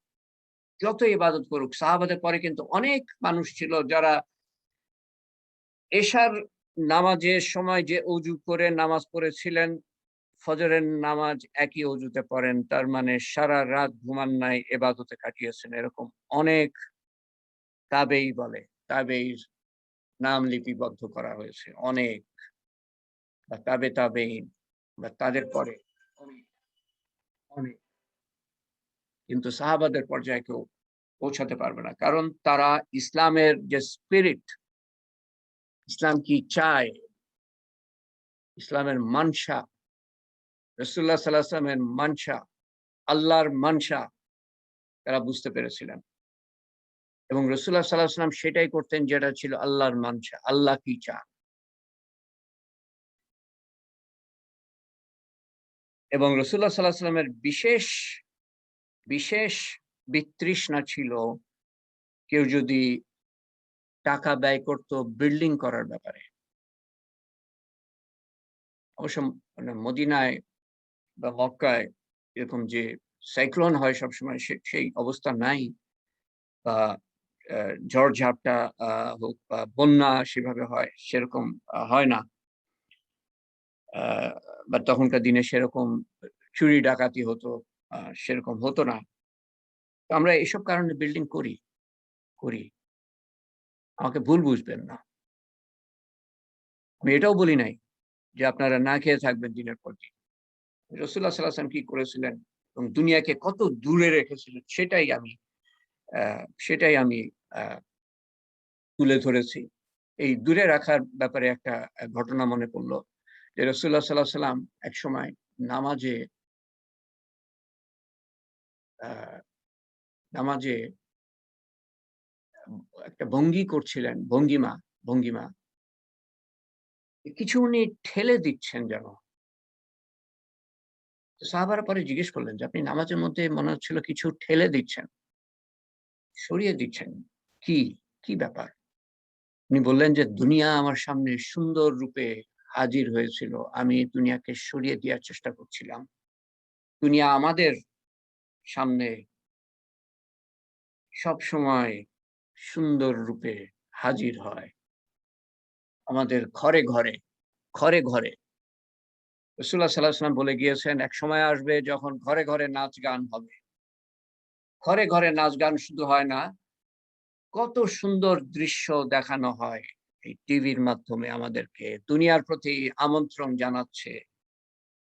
যত ইবাদত করুক, সাহাবাদের পরে কিন্তু অনেক মানুষ ছিল যারা এশার নামাজের সময় যে অজু করে নামাজ পড়েছিলেন, ফজরের নামাজ একই অজুতে পড়েন। তার মানে সারা রাত ঘুমান নাই, ইবাদতে কাটিয়েছেন। এরকম অনেক তাবেই বলে। তাবেইর নাম লিপিবদ্ধ করা হয়েছে। অনেক, বা তাবেইন বা তাদের পরে অনেক, অনেক। কিন্তু সাহাবাদের পর্যায়ে কেউ পৌঁছাতে পারবে না। কারণ তারা ইসলামের যে স্পিরিট, ইসলাম কি চায়, ইসলামের মানসা, রাসূলুল্লাহ সাল্লাল্লাহু আলাইহি ওয়াসাল্লামের মানসা, আল্লাহর মানসা তারা বুঝতে পেরেছিলেন। এবং রাসূলুল্লাহ সাল্লাল্লাহু আলাইহি ওয়াসাল্লাম সেটাই করতেন যেটা ছিল আল্লাহর মানসা। আল্লাহ কি চান? এবং রাসূলুল্লাহ সাল্লাল্লাহু আলাইহি ওয়াসাল্লামের বিশেষ, বিশেষ বিতৃষ্ণা ছিল কেউ যদি টাকা ব্যয় করত বিল্ডিং করার ব্যাপারে। অবশ্য মানে মদিনায় বা মক্কায় এরকম যে সাইক্লোন হয় সবসময় সেই অবস্থা নাই, বা ঝড়-ঝাপটা হোক বা বন্যা সেভাবে হয় সেরকম হয় না। আ বা তখনকার দিনে সেরকম চুরি ডাকাতি হতো, সেরকম হতো না। তো আমরা এসব কারণে বিল্ডিং করি, করি। আমাকে ভুল বুঝবেন না। আমি এটাও বলি নাই যে আপনারা না খেয়ে থাকবেন দিনের পর দিন। রাসূলুল্লাহ সাল্লাল্লাহু আলাইহি ওয়াসাল্লাম কি করেছিলেন এবং দুনিয়াকে কত দূরে রেখেছিলেন আ সেটাই আমি আ তুলে ধরেছি। এই দূরে রাখার ব্যাপারে একটা ঘটনা মনে পড়ল যে রাসূলুল্লাহ সাল্লাল্লাহু আলাইহি ওয়াসাল্লাম একসময় নামাজে আ নামাজে একটা ভঙ্গি করছিলেন, ভঙ্গিমা। কিছু উনি ঠেলে দিচ্ছেন যেন। সাহাবারা পরে জিজ্ঞেস করলেন যে, "আপনি নামাজের মধ্যে মনে হচ্ছিল কিছু ঠেলে দিচ্ছেন, সরিয়ে দিচ্ছেন। কি, কি ব্যাপার?" উনি বললেন যে দুনিয়া আমার সামনে সুন্দর রূপে হাজির হয়েছিল, আমি দুনিয়াকে সরিয়ে দেওয়ার চেষ্টা করছিলাম। দুনিয়া আমাদের সামনে সব সময় সুন্দর রূপে হাজির হয় আমাদের ঘরে ঘরে, ঘরে ঘরে। রাসূলুল্লাহ সাল্লাল্লাহু আলাইহি ওয়াসাল্লাম বলে গিয়েছেন, এক সময় আসবে যখন ঘরে ঘরে নাচ গান হবে। ঘরে ঘরে নাচ গান শুধু হয় না, কত সুন্দর দৃশ্য দেখানো হয় এই টিভির মাধ্যমে আমাদেরকে, দুনিয়ার প্রতি আমন্ত্রণ জানাচ্ছে।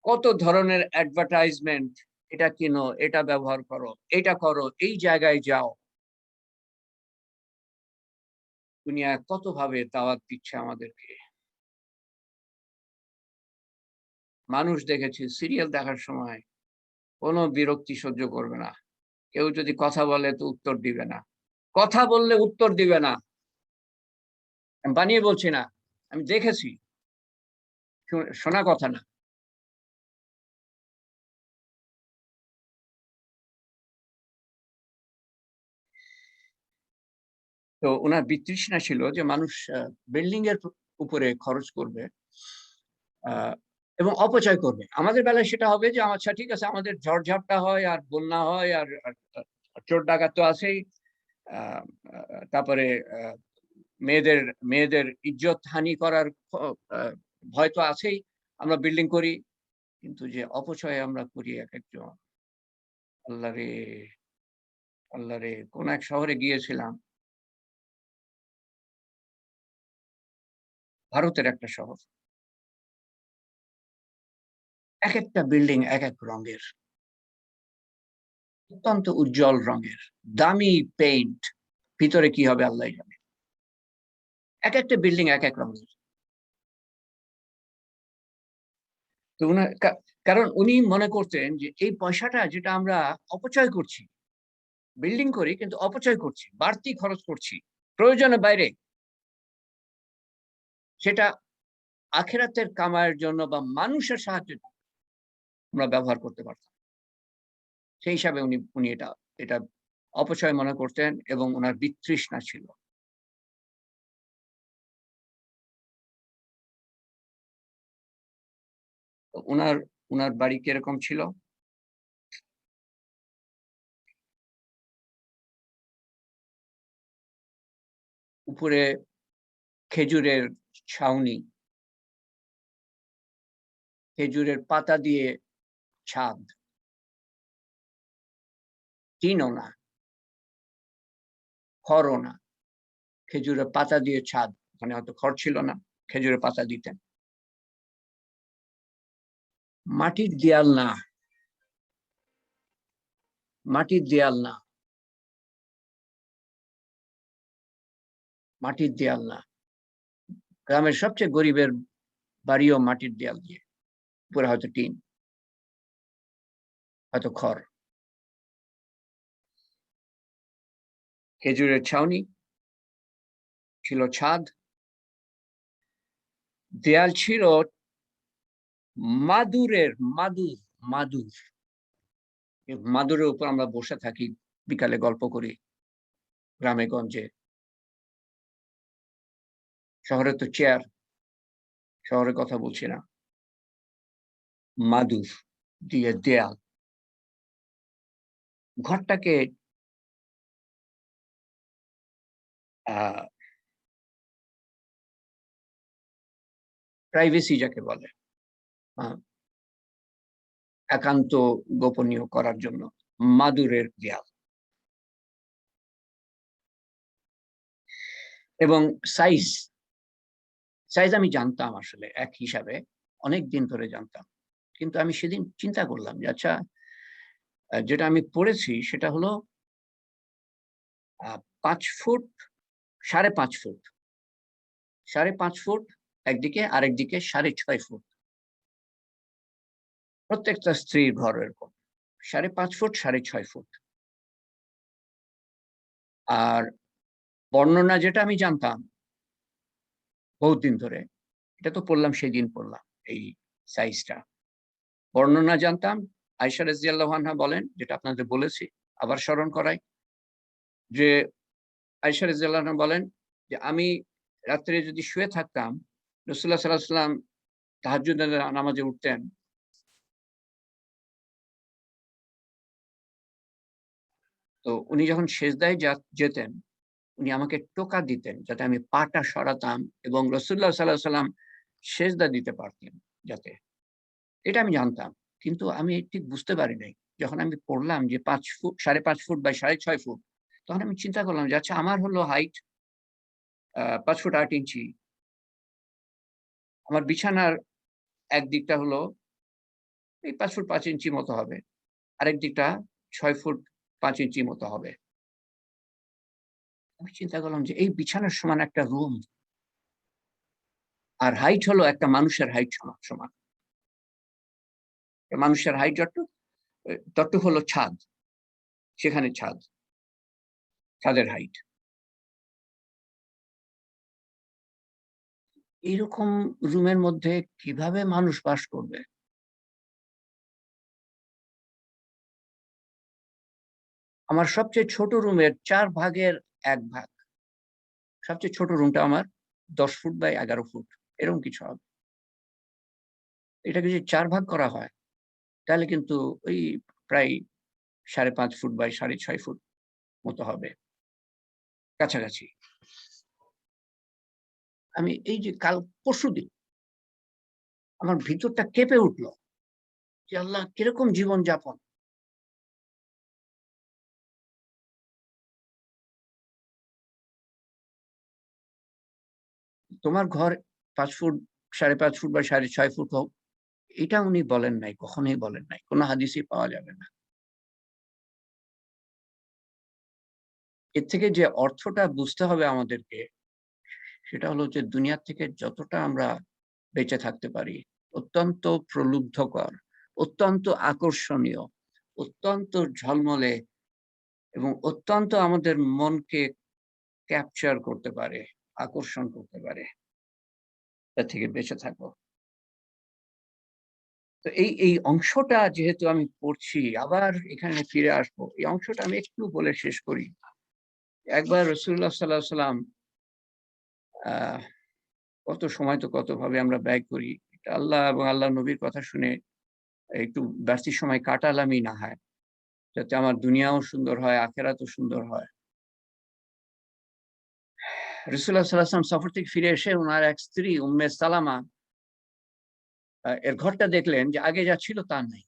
কত ধরনের অ্যাডভার্টাইজমেন্ট, এটা কিনো, এটা ব্যবহার করো, এটা করো, এই জায়গায় যাও। দুনিয়া কতভাবে দাওয়াত দিচ্ছে আমাদেরকে। মানুষ দেখেছি সিরিয়াল দেখার সময় কোনো বিরক্তি সহ্য করবে না। কেউ যদি কথা বলে তো উত্তর দিবে না। কথা বললে উত্তর দিবে না। আমি বানিয়ে বলছি না। আমি দেখেছি। শোনা কথা না। তো উনার বিতৃষ্ণা ছিল যে মানুষ বিল্ডিং এর উপরে খরচ করবে আ এবং অপচয় করবে। আমাদের বেলায় সেটা হবে যে আচ্ছা ঠিক আছে, আমাদের ঝড়-ঝাপটা হয় আর বন্যা হয় আর চোর ডাকাত তো আছেই। আ আ তারপরে আ মেয়েদের মেয়েদের ইজ্জত হানি করার আ ভয় তো আছেই। আমরা বিল্ডিং করি। কিন্তু যে অপচয় আমরা করি একেকজন, আল্লাহরে! আল্লাহরে! কোন এক শহরে গিয়েছিলাম। ভারতের একটা শহর। একেকটা বিল্ডিং একেক রঙের। অত্যন্ত উজ্জ্বল রঙের। দামি পেইন্ট। ভিতরে কি হবে আল্লাহই জানে। একেকটা বিল্ডিং একেক রঙের। তো কারণ উনি মনে করতেন যে এই পয়সাটা যেটা আমরা অপচয় করছি, বিল্ডিং করি কিন্তু অপচয় করছি। বাড়তি খরচ করছি। প্রয়োজনের বাইরে। সেটা আখিরাতের কামাইয়ের জন্য বা মানুষের সাহায্যের জন্য আমরা ব্যবহার করতে পারতাম। সেই হিসাবে উনি এটা অপচয় মনে করতেন এবং উনার বিতৃষ্ণা ছিল। তো উনার বাড়ি কিরকম ছিল? উপরে খেজুরের ছাউনি, খেজুরের পাতা দিয়ে ছাদ। টিনও না, খড়ও না। খেজুরের পাতা দিয়ে ছাদ। মানে হয়তো খড় ছিল না, খেজুরের পাতা দিতেন। মাটির দেয়াল না, মাটির দেয়াল না, মাটির দেয়াল না। গ্রামের সবচেয়ে গরিবের বাড়িও মাটির দেয়াল দিয়ে। উপরে হয়তো টিন, হয়তো খড়। খেজুরের ছাউনি, ছিল ছাদ, দেয়াল ছিল মাদুরের, মাদুর। মাদুরের উপর আমরা বসে থাকি, বিকালে গল্প করি গ্রামে গঞ্জে। শহরে তো চেয়ার, শহরের কথা বলছি না। মাদুর দিয়ে দেয়াল। ঘরটাকে আ প্রাইভেসি যাকে বলে, আ একান্ত গোপনীয় করার জন্য মাদুরের দেয়াল। এবং সাইজ, সাইজ আমি জানতাম আসলে এক হিসাবে। অনেকদিন ধরে জানতাম। কিন্তু আমি সেদিন চিন্তা করলাম যে আচ্ছা, যেটা আমি পড়েছি সেটা হলো আ ৫ ফুট, ৫.৫ ফুট। ৫.৫ ফুট একদিকে, আরেকদিকে ৬.৫ ফুট। প্রত্যেকটা স্ত্রীর ঘর এরকম। ৫.৫ ফুট, ৬.৫ ফুট। আর বর্ণনা যেটা আমি জানতাম বহুত দিন ধরে, এটা তো পড়লাম সেদিন পড়লাম এই সাইজটা। বর্ণনা জানতাম, আয়েশা রাদিয়াল্লাহু আনহা বলেন, যেটা আপনাদের বলেছি, আবার স্মরণ করাই যে আয়েশা রাদিয়াল্লাহু আনহা বলেন যে, "আমি রাত্রে যদি শুয়ে থাকতাম, রাসূলুল্লাহ সাল্লাল্লাহু আলাইহি ওয়াসাল্লাম তাহাজ্জুদের নামাজে উঠতেন। তো উনি যখন সেজদায় যেতেন, উনি আমাকে টোকা দিতেন যাতে আমি পাটা সরাতাম এবং রাসূলুল্লাহ সাল্লাল্লাহু আলাইহি ওয়াসাল্লাম সেজদা দিতে পারতেন যাতে। এটা আমি জানতাম। কিন্তু আমি ঠিক বুঝতে পারি নাই। যখন আমি পড়লাম যে ৫ ফুট ৫.৫ ফুট বাই ৬.৫ ফুট, তখন আমি চিন্তা করলাম যে আচ্ছা আমার হলো হাইট ৫ ফুট ৮ ইঞ্চি। আমার বিছানার একদিকটা হলো এই ৫ ফুট ৫ ইঞ্চি মতো হবে। আরেক দিকটা ৬ ফুট ৫ ইঞ্চি মতো হবে। আমি চিন্তা করলাম যে এই বিছানার সমান একটা রুম আর হাইট হলো একটা মানুষের হাইট সমান। মানুষের হাইট ততটুক হলো ছাদ। সেখানে ছাদের হাইট। এরকম রুমের মধ্যে কিভাবে মানুষ বাস করবে? আমার সবচেয়ে ছোট রুমের ৪ ভাগের ১ ভাগ। সবচেয়ে ছোট রুমটা আমার ১০ ফুট বাই ১১ ফুট। এরকম কিছু হবে। এটাকে যদি ৪ ভাগ করা হয়, তাহলে কিন্তু ওই প্রায় ৫.৫ ফুট বাই ৬.৫ ফুট মতো হবে। কাছাকাছি। আমি এই যে পরশুদিন আমার ভিতরটা কেঁপে উঠল। যে আল্লাহ কিরকম জীবনযাপন! তোমার ঘর ৫ ফুট ৫.৫ ফুট বা ৬.৫ ফুট হোক, এটা উনি বলেন নাই, কখনোই বলেন নাই। কোন হাদিসেই পাওয়া যাবে না। এর থেকে যে অর্থটা বুঝতে হবে আমাদেরকে, সেটা হলো যে দুনিয়া থেকে যতটা আমরা বেঁচে থাকতে পারি, অত্যন্ত প্রলুব্ধকর, অত্যন্ত আকর্ষণীয়, অত্যন্ত ঝলমলে এবং অত্যন্ত আমাদের মনকে ক্যাপচার করতে পারে, আকর্ষণ করতে পারে। তার থেকে বেঁচে থাকো। তো এই অংশটা যেহেতু আমি পড়ছি, আবার এখানে ফিরে আসবো। এই অংশটা আমি একটু বলে শেষ করি। একবার রাসূলুল্লাহ সাল্লাল্লাহু আলাইহি ওয়াসাল্লাম আ কত সময় তো কতভাবে আমরা ব্যয় করি। এটা আল্লাহ এবং আল্লাহর নবীর কথা শুনে একটু বাড়তি সময় কাটালামই না হয়। যাতে আমার দুনিয়াও সুন্দর হয়, আখিরাতও সুন্দর হয়। রাসূলুল্লাহ সাল্লাল্লাহু আলাইহি ওয়াসাল্লাম সফর থেকে ফিরে এসে উনার এক স্ত্রী উম্মে সালামা এর ঘরটা দেখলেন যে আগে যা ছিল তা নাই।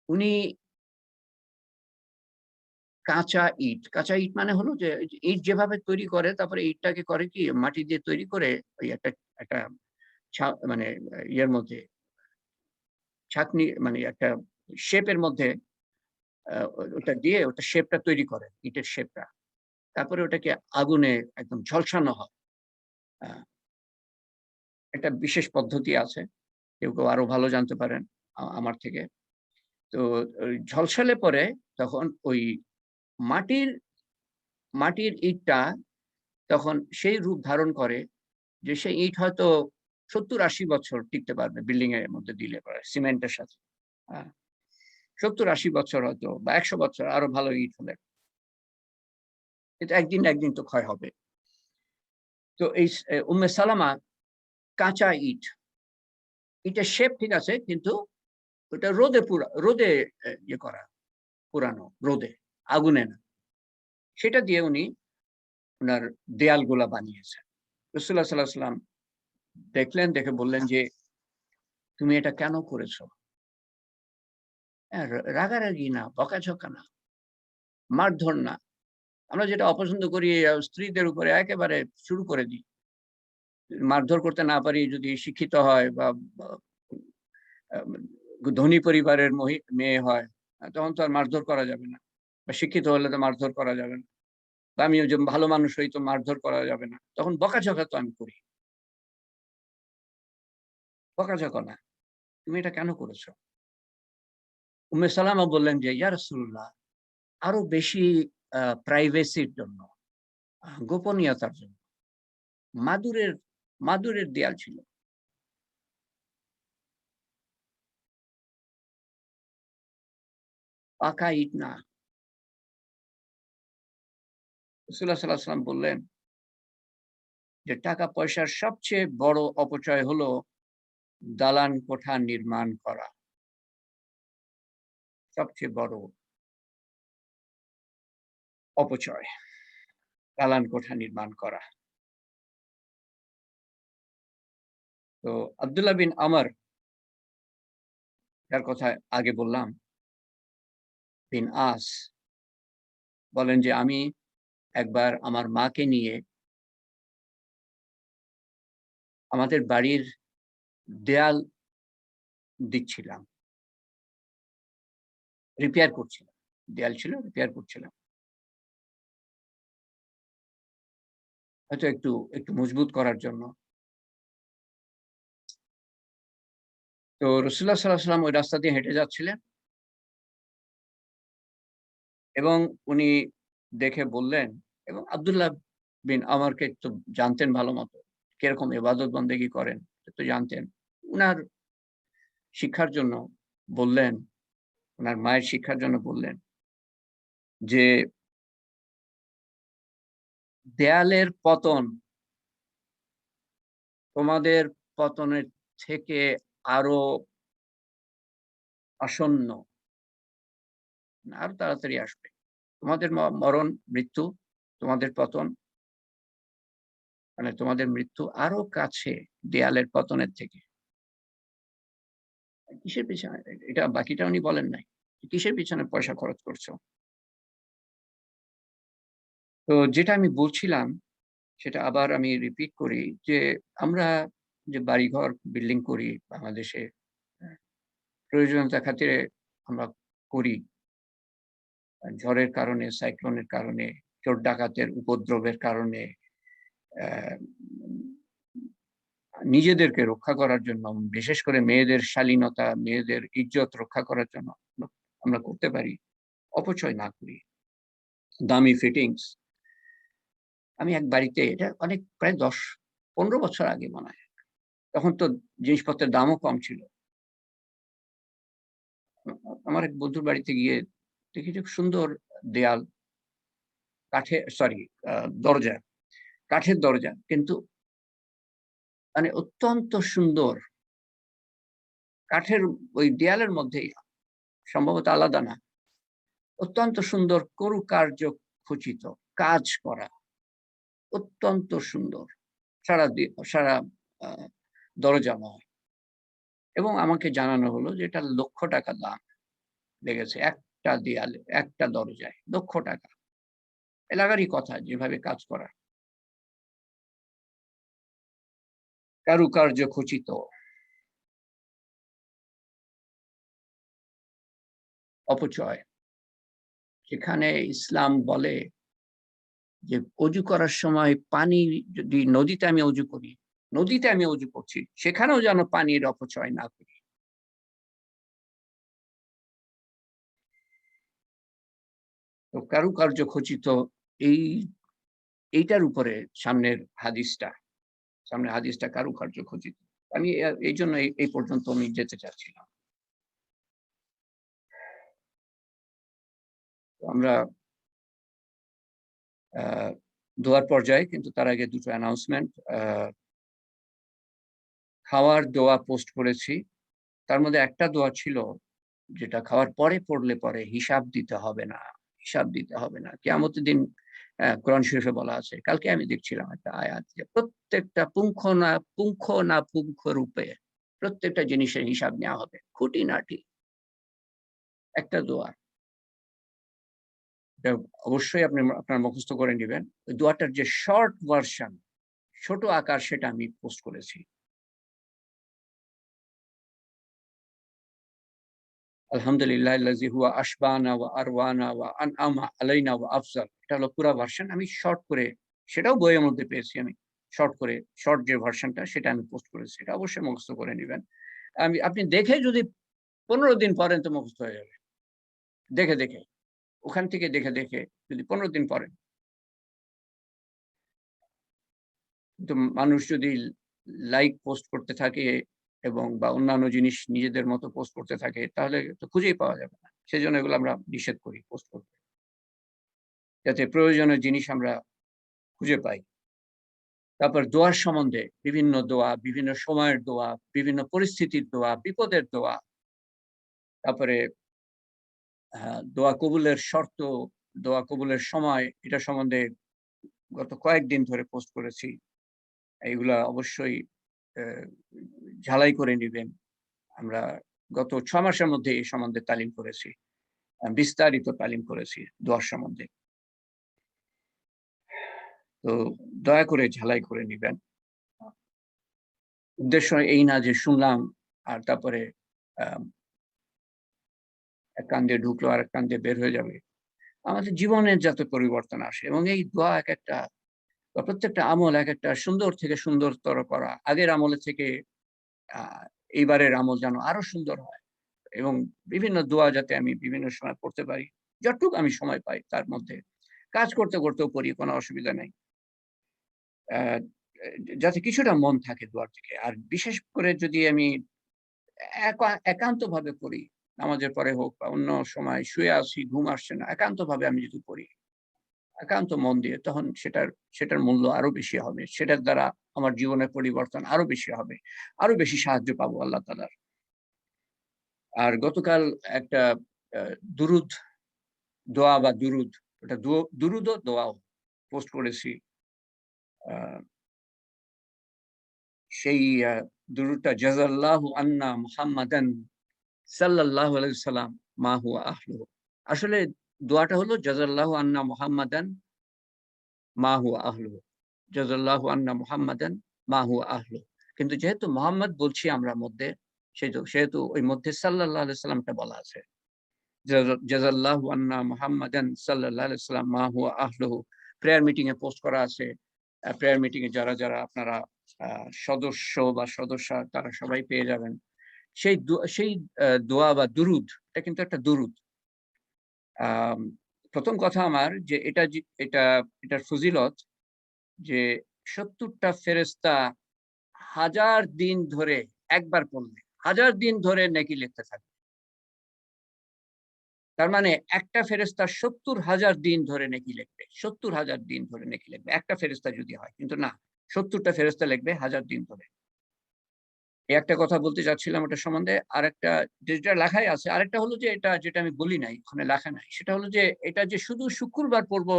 উনি কাঁচা ইট মানে হলো যে ইট যেভাবে তৈরি করে তারপরে ইটটাকে করে কি মাটি দিয়ে তৈরি করে ওই একটা মানে ইয়ের মধ্যে ছাঁকনি মানে একটা শেপের মধ্যে ওটা দিয়ে ওটা শেপটা তৈরি করে, ইটের শেপটা। তারপরে ওটাকে আগুনে একদম ঝলসানো হয়। আ একটা বিশেষ পদ্ধতি আছে। কেউ আরো ভালো জানতে পারেন আমার থেকে। তো ওই ঝলসালে পরে তখন ওই মাটির মাটির ইটটা তখন সেই রূপ ধারণ করে যে সেই ইট হয়তো ৭০-৮০ বছর টিকতে পারবে বিল্ডিং এর মধ্যে দিলে পরে সিমেন্টের সাথে। হ্যাঁ? ৭০-৮০ বছর হয়তো বা ১০০ বছর আরো ভালো ইট হলে। কিন্তু একদিন না একদিন তো ক্ষয় হবে। তো এই উম্মে সালামা কাঁচা ইটের শেপ ঠিক আছে কিন্তু ওটা রোদে ইয়ে করা, পুরানো রোদে, আগুনে না। সেটা দিয়ে উনি উনার দেয়ালগুলা বানিয়েছেন। রাসূলুল্লাহ সাল্লাল্লাহু আলাইহি ওয়াসাল্লাম দেখলেন, দেখে বললেন যে, "তুমি এটা কেন করেছ?" হ্যাঁ, রাগারাগি না, বকাঝকা না, মারধর না। আমরা যেটা অপছন্দ করি স্ত্রীদের উপরে একেবারে শুরু করে দিই। মারধর করতে না পারি যদি শিক্ষিত হয় বা আ ধনী পরিবারের মেয়ে হয়, তখন তো আর মারধর করা যাবে না। বা শিক্ষিত হলে তো মারধর করা যাবে না। বা আমিও যে ভালো মানুষ হই তো মারধর করা যাবে না। তখন বকাঝকা তো আমি করি। বকাঝকা না। তুমি এটা কেন করেছ? উম্মে সালামা বললেন যে, "ইয়া রাসূলুল্লাহ আরো বেশি প্রাইভেসির জন্য, গোপনীয়তার জন্য।" মাদুরের মাদুরের দেয়াল ছিল। পাকা ইট না। রাসূলুল্লাহ সাল্লাল্লাহু আলাইহি ওয়াসাল্লাম বললেন যে টাকা পয়সার সবচেয়ে বড় অপচয় হলো দালান কোঠা নির্মাণ করা। সবচেয়ে বড় অপচয় দালান কোঠা নির্মাণ করা। তো আব্দুল্লাহ বিন আমর, যার কথা আগে বললাম, বিন আস বলেন যে আমি একবার আমার মাকে নিয়ে আমাদের বাড়ির দেয়াল দিচ্ছিলাম, রিপেয়ার করছিলাম। দেয়াল ছিল, রিপেয়ার করছিলাম। হয়তো একটু মজবুত করার জন্য। তো রাসূলুল্লাহ সাল্লাল্লাহু আলাইহি ওয়াসাল্লাম ওই রাস্তা দিয়ে হেঁটে যাচ্ছিলেন এবং উনি দেখে বললেন, এবং আব্দুল্লাহ বিন আমরকে তো জানতেন ভালো মতো, কিরকম ইবাদত বন্দেগী করেন, তো জানতেন। উনার শিক্ষার জন্য বললেন, উনার মায়ের শিক্ষার জন্য বললেন যে, "দেয়ালের পতন তোমাদের পতনের থেকে আরো আসন্ন, আরো তাড়াতাড়ি আসবে। তোমাদের মরণ, মৃত্যু, তোমাদের পতন, মানে তোমাদের মৃত্যু আরো কাছে দেয়ালের পতনের থেকে।" কিসের পেছনে? এটা বাকিটা উনি বলেন নাই। কিসের পিছনে পয়সা খরচ করছো? তো যেটা আমি বলছিলাম সেটা আবার আমি রিপিট করি যে, আমরা যে বাড়িঘর বিল্ডিং করি বাংলাদেশে, হ্যাঁ, প্রয়োজনীয়তার খাতিরে আমরা করি। ঝড়ের কারণে, সাইক্লোনের কারণে, চোর ডাকাতের উপদ্রবের কারণে, অ্যা নিজেদেরকে রক্ষা করার জন্য, বিশেষ করে মেয়েদের শালীনতা, মেয়েদের ইজ্জত রক্ষা করার জন্য আমরা করতে পারি। অপচয় না করি। দামি ফিটিংস। আমি এক বাড়িতে, এটা অনেক প্রায় ১০-১৫ বছর আগে মনে হয়। তখন তো জিনিসপত্রের দামও কম ছিল। আমার এক বন্ধুর বাড়িতে গিয়ে দেখি যে সুন্দর দেয়াল, সরি, আ দরজা, কাঠের দরজা। কিন্তু মানে অত্যন্ত সুন্দর। কাঠের ওই দেয়ালের মধ্যেই, সম্ভবত আলাদা না। অত্যন্ত সুন্দর কারুকার্য খচিত কাজ করা। অত্যন্ত সুন্দর। সারা আ দরজাময়। এবং আমাকে জানানো হলো যে এটা ৳১,০০,০০০ দাম লেগেছে। একটা দেয়ালে, একটা দরজায় ৳১,০০,০০০। এলাকারই কথা, যেভাবে কাজ করা। কারুকার্য খচিত, অপচয়। সেখানে ইসলাম বলে যে অজু করার সময় পানি, যদি নদীতে আমি অজু করি, নদীতে আমি অজু করছি, সেখানেও যেন পানির অপচয় না করি। তো কারুকার্য খচিত, এই এইটার উপরে সামনের হাদিসটা কারুকার্য খচিত। আমি এইজন্য এই পর্যন্ত আমি যেতে চাচ্ছিলাম। তো আমরা আ দোয়ার পর্যায়ে, কিন্তু তার আগে দুটো অ্যানাউন্সমেন্ট। খাওয়ার দোয়া পোস্ট করেছি। তার মধ্যে একটা দোয়া ছিল যেটা খাওয়ার পরে পড়লে পরে হিসাব দিতে হবে না। হিসাব দিতে হবে না। কিয়ামতের দিন কোরআন শরীফে বলা আছে। কালকে আমি দেখছিলাম একটা আয়াত যে প্রত্যেকটা পুঙ্খ না পুঙ্খ রূপে প্রত্যেকটা জিনিসের হিসাব নেওয়া হবে। খুঁটিনাটি একটা দোয়া। এটা অবশ্যই আপনারা মুখস্থ করে নিবেন। ওই দোয়াটার যে শর্ট ভার্সন, ছোট আকার, সেটা আমি পোস্ট করেছি। আলহামদুলিল্লাহিল্লাযী হুয়া আশবানা ওয়া আরওয়ানা ওয়া আনআমা আলাইনা ওয়া আফজাল। এটা হলো পুরা ভার্সন। আমি শর্ট করে, সেটাও বইয়ের মধ্যে পেয়েছি আমি। শর্ট যে ভার্সনটা, সেটা আমি পোস্ট করেছি। এটা অবশ্যই মুখস্থ করে নিবেন। আপনি দেখে যদি ১৫ দিন পড়েন তো মুখস্থ হয়ে যাবে। দেখে। ওখান থেকে দেখে যদি ১৫ দিন পড়েন। কিন্তু মানুষ যদি লাইক পোস্ট করতে থাকে এবং বা অন্যান্য জিনিস নিজেদের মতো পোস্ট করতে থাকে, তাহলে তো খুঁজেই পাওয়া যাবে না। সেজন্য এগুলো আমরা নিষেধ করি পোস্ট করতে। যাতে প্রয়োজনীয় জিনিস আমরা খুঁজে পাই। তারপর দোয়ার সম্বন্ধে বিভিন্ন দোয়া, বিভিন্ন সময়ের দোয়া, বিভিন্ন পরিস্থিতির দোয়া, বিপদের দোয়া। তারপরে দোয়া কবুলের শর্ত, দোয়া কবুলের সময়, এটা সম্বন্ধে গত কয়েকদিন ধরে পোস্ট করেছি। এইগুলা অবশ্যই ঝালাই করে নিবেন। আমরা গত ৬ মাসের মধ্যে এই সম্বন্ধে তালিম করেছি। বিস্তারিত তালিম করেছি দোয়ার সম্বন্ধে। তো দয়া করে ঝালাই করে নিবেন। উদ্দেশ্য এই না যে শুনলাম আর তারপরে আ এক কান দিয়ে ঢুকলো আরেক কান দিয়ে বের হয়ে যাবে। আমাদের জীবনের যাতে পরিবর্তন আসে এবং এই দোয়া একেকটা প্রত্যেকটা আমল একেকটা সুন্দর থেকে সুন্দরতর করা। আগের আমলের থেকে আ এইবারের আমল যেন আরো সুন্দর হয় এবং বিভিন্ন দোয়া যাতে আমি বিভিন্ন সময় পড়তে পারি। যতটুকু আমি সময় পাই তার মধ্যে। কাজ করতে, করতেও পড়ি, কোনো অসুবিধা নাই। অ্যা যাতে কিছুটা মন থাকে দোয়ার দিকে। আর বিশেষ করে যদি আমি একান্তভাবে পড়ি, নামাজের পরে হোক বা অন্য সময় শুয়ে আছি, ঘুম আসছে না, একান্তভাবে আমি যদি পড়ি, একান্ত মন দিয়ে, তখন সেটার মূল্য আরো বেশি হবে। সেটার দ্বারা আমার জীবনের পরিবর্তন আরো বেশি হবে। আরো বেশি সাহায্য পাবো আল্লাহ তাআলার। আর গতকাল একটা আ দুরূদ দোয়া বা দুরূদ, ওটা দুরূদও দোয়াও পোস্ট করেছি। আ সেই দুরূদটা জাযাল্লাহু আন্না মুহাম্মাদান সাল্লাল্লাহু আলাইহি ওয়াসাল্লাম মা হুয়া আহলুহু। আসলে দোয়াটা হলো জাযাল্লাহু আন্না মুহাম্মাদান মা হুয়া আহলুহু। জাযাল্লাহু আন্না মুহাম্মাদান মা হুয়া আহলুহু। কিন্তু যেহেতু মোহাম্মদ বলছি আমরা মধ্যে, সেহেতু ওই মধ্যে সাল্লাল্লাহু আলাইহি সাল্লামটা বলা আছে। জাযাল্লাহু আন্না মুহাম্মাদান সাল্লাল্লাহু আলাইহি সাল্লাম মা হুয়া আহলুহু। প্রেয়ার মিটিং এ পোস্ট করা আছে। প্রেয়ার মিটিং এ যারা আপনারা আ সদস্য বা সদস্যা তারা সবাই পেয়ে যাবেন। সেই দোয়া বা দুরূদ, এটা কিন্তু একটা দুরূদ। আম ১ম কথা আমার যে এটার ফজিলত যে ৭০ টা ফেরেশতা ১০০০ দিন ধরে একবার পড়লে ১০০০ দিন ধরে নেকি লিখতে থাকবে। তার মানে একটা ফেরেশতা ৭০,০০০ দিন ধরে নেকি লিখবে। ৭০,০০০ দিন ধরে নেকি লিখবে। একটা ফেরেশতা যদি হয়। কিন্তু না, ৭০ টা ফেরেশতা লিখবে ১০০০ দিন ধরে। এই একটা কথা বলতে চাচ্ছিলাম ওটার সম্বন্ধে। আরেকটা যেটা লেখাই আছে, আরেকটা হলো যে এটা যেটা আমি বলি নাই, ওখানে লেখা নাই। সেটা হলো যে এটা যে শুধু শুক্রবার পড়বো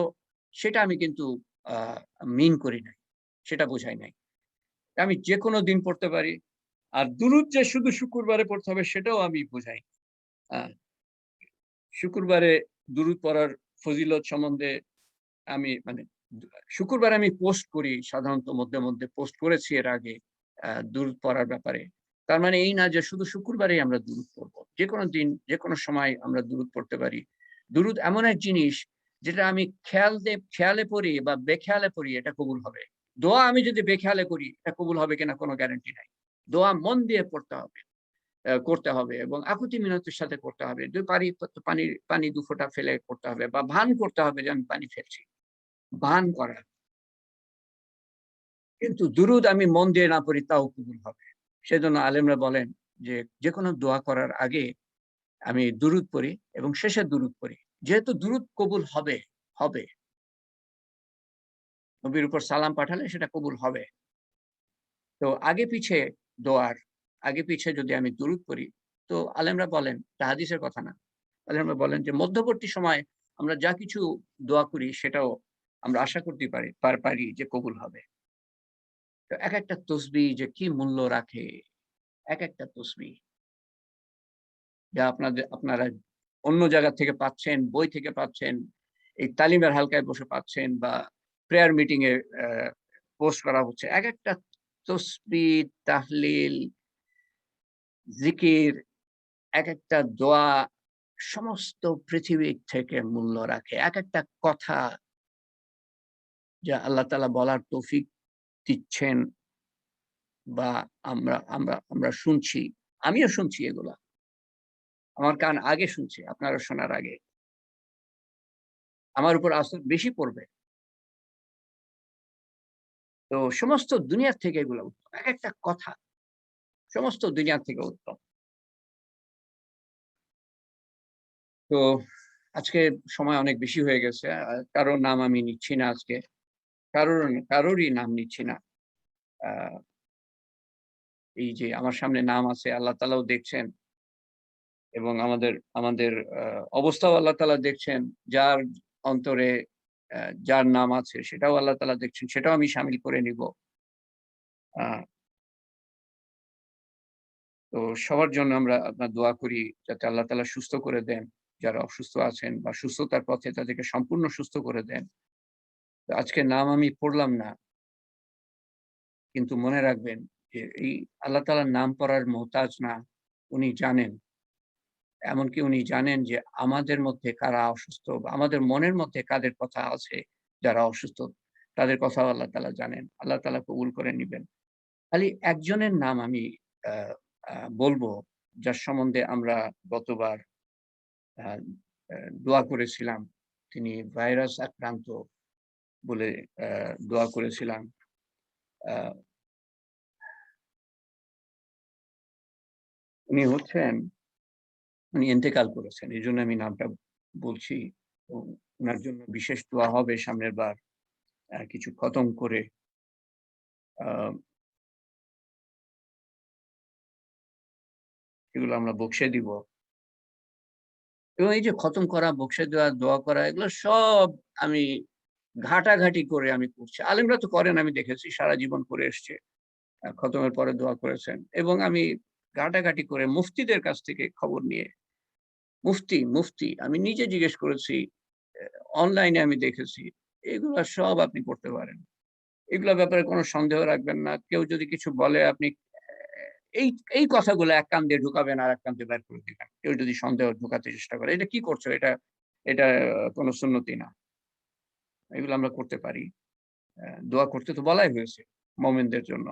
সেটা আমি কিন্তু আ মিন করি নাই। সেটা বোঝাই নাই। আমি যেকোনো দিন পড়তে পারি। আর দুরূদ যে শুধু শুক্রবারে পড়তে হবে সেটাও আমি বোঝাই। আ শুক্রবারে দুরূদ পড়ার ফজিলত সম্বন্ধে আমি মানে দু শুক্রবারে আমি পোস্ট করি সাধারণত মধ্যে পোস্ট করেছি এর আগে দুরূদ পড়ার ব্যাপারে। তার মানে এই না যে শুধু শুক্রবারেই আমরা দুরূদ পড়ব। যেকোনো দিন, যেকোনো সময় আমরা দুরূদ পড়তে পারি। দুরূদ এমন এক জিনিস যেটা আমি খেয়ালে পড়ি বা বেখেয়ালে পড়ি এটা কবুল হবে। দোয়া আমি যদি বেখেয়ালে করি এটা কবুল হবে কিনা কোনো গ্যারান্টি নাই। দোয়া মন দিয়ে পড়তে হবে। করতে হবে এবং আকুতি মিনতির সাথে করতে হবে। পানি ২ ফোঁটা ফেলে করতে হবে বা ভান করতে হবে যে আমি পানি ফেলছি। ভান করা। কিন্তু দুরূদ আমি মন দিয়ে না পড়ি তাও কবুল হবে। সেজন্য আলেমরা বলেন যে, যেকোনো দোয়া করার আগে আমি দুরূদ পড়ি এবং শেষে দুরূদ পড়ি। যেহেতু দুরূদ কবুল হবে, হবে। নবীর উপর সালাম পাঠালে সেটা কবুল হবে। তো আগে পিছে দোয়ার, আগে পিছে যদি আমি দুরূদ পড়ি, তো আলেমরা বলেন, এটা হাদিসের কথা না। আলেমরা বলেন যে মধ্যবর্তী সময়ে আমরা যা কিছু দোয়া করি সেটাও আমরা আশা করতে পারি যে কবুল হবে। তো একেকটা তসবিহ যে কি মূল্য রাখে, একেকটা তসবিহ যা আপনারা অন্য জায়গা থেকে পাচ্ছেন, বই থেকে পাচ্ছেন, এই তালিমের হালকায় বসে পাচ্ছেন বা প্রেয়ার মিটিং এ পোস্ট করা হচ্ছে। একেকটা তসবিহ, তাহলিল, জিকির, একেকটা দোয়া সমস্ত পৃথিবীর থেকে মূল্য রাখে। একেকটা কথা যা আল্লাহ তাআলা বলার তৌফিক দিচ্ছেন বা আমরা শুনছি। আমিও শুনছি এগুলা। আমার কান আগে শুনছে, আপনারা শোনার আগে। আমার উপর আসর বেশি পড়বে। তো সমস্ত দুনিয়ার থেকে এগুলা উত্তম। একেকটা কথা সমস্ত দুনিয়ার থেকে উত্তম। তো আজকে সময় অনেক বেশি হয়ে গেছে। কারো নাম আমি নিচ্ছি না আজকে। কারোরই নাম নিচ্ছি না। এই যে আমার সামনে নাম আছে, আল্লাহ তাআলাও দেখছেন এবং আমাদের আমাদের অবস্থাও আল্লাহ তাআলা দেখছেন। যার অন্তরে যার নাম আছে সেটাও আল্লাহ তাআলা দেখছেন, সেটাও আমি শামিল করে নিব। আ তো সবার জন্য আমরা আপনার দোয়া করি যাতে আল্লাহ তাআলা সুস্থ করে দেন। যারা অসুস্থ আছেন বা সুস্থতার পথে তাদেরকে সম্পূর্ণ সুস্থ করে দেন। তো আজকে নাম আমি পড়লাম না। কিন্তু মনে রাখবেন যে এই আল্লাহ তাআলার নাম পড়ার মোহতাজ না। উনি জানেন। এমনকি উনি জানেন যে আমাদের মধ্যে কারা অসুস্থ বা আমাদের মনের মধ্যে কাদের কথা আছে যারা অসুস্থ, তাদের কথাও আল্লাহ তাআলা জানেন। আল্লাহ তাআলা কবুল করে নিবেন। খালি একজনের নাম আমি আ আ বলব, যার সম্বন্ধে আমরা গতবার আ আ দোয়া করেছিলাম। তিনি ভাইরাস আক্রান্ত বলে আ দোয়া করেছিলাম। আ উনি হচ্ছেন উনি ইন্তেকাল করেছেন। এজন্য আমি নামটা বলছি। তো উনার জন্য বিশেষ দোয়া হবে সামনের বার। কিছু খতম করে আ এগুলো আমরা বকশে দিব। এবং এই যে খতম করা, বকশে দেওয়া, দোয়া করা এগুলো সব আমি ঘাটাঘাটি করে আমি করছি। আলেমরা তো করেন আমি দেখেছি সারা জীবন করে এসছে। খতমের পরে দোয়া করেছেন এবং আমি ঘাটাঘাটি করে মুফতিদের কাছ থেকে খবর নিয়ে মুফতি আমি নিজে জিজ্ঞেস করেছি, অ্যা অনলাইনে আমি দেখেছি। এগুলা সব আপনি করতে পারেন। এগুলোর ব্যাপারে কোনো সন্দেহ রাখবেন না। কেউ যদি কিছু বলে আপনি এই এই কথাগুলো এক কান দিয়ে ঢুকাবেন আর এক কান দিয়ে বের করে দিবেন। কেউ যদি সন্দেহ ঢুকাতে চেষ্টা করে, "এটা কি করছো? এটা এটা কোনো সুন্নতি না।" এগুলো আমরা করতে পারি। দোয়া করতে তো বলাই হয়েছে মোমেনদের জন্য।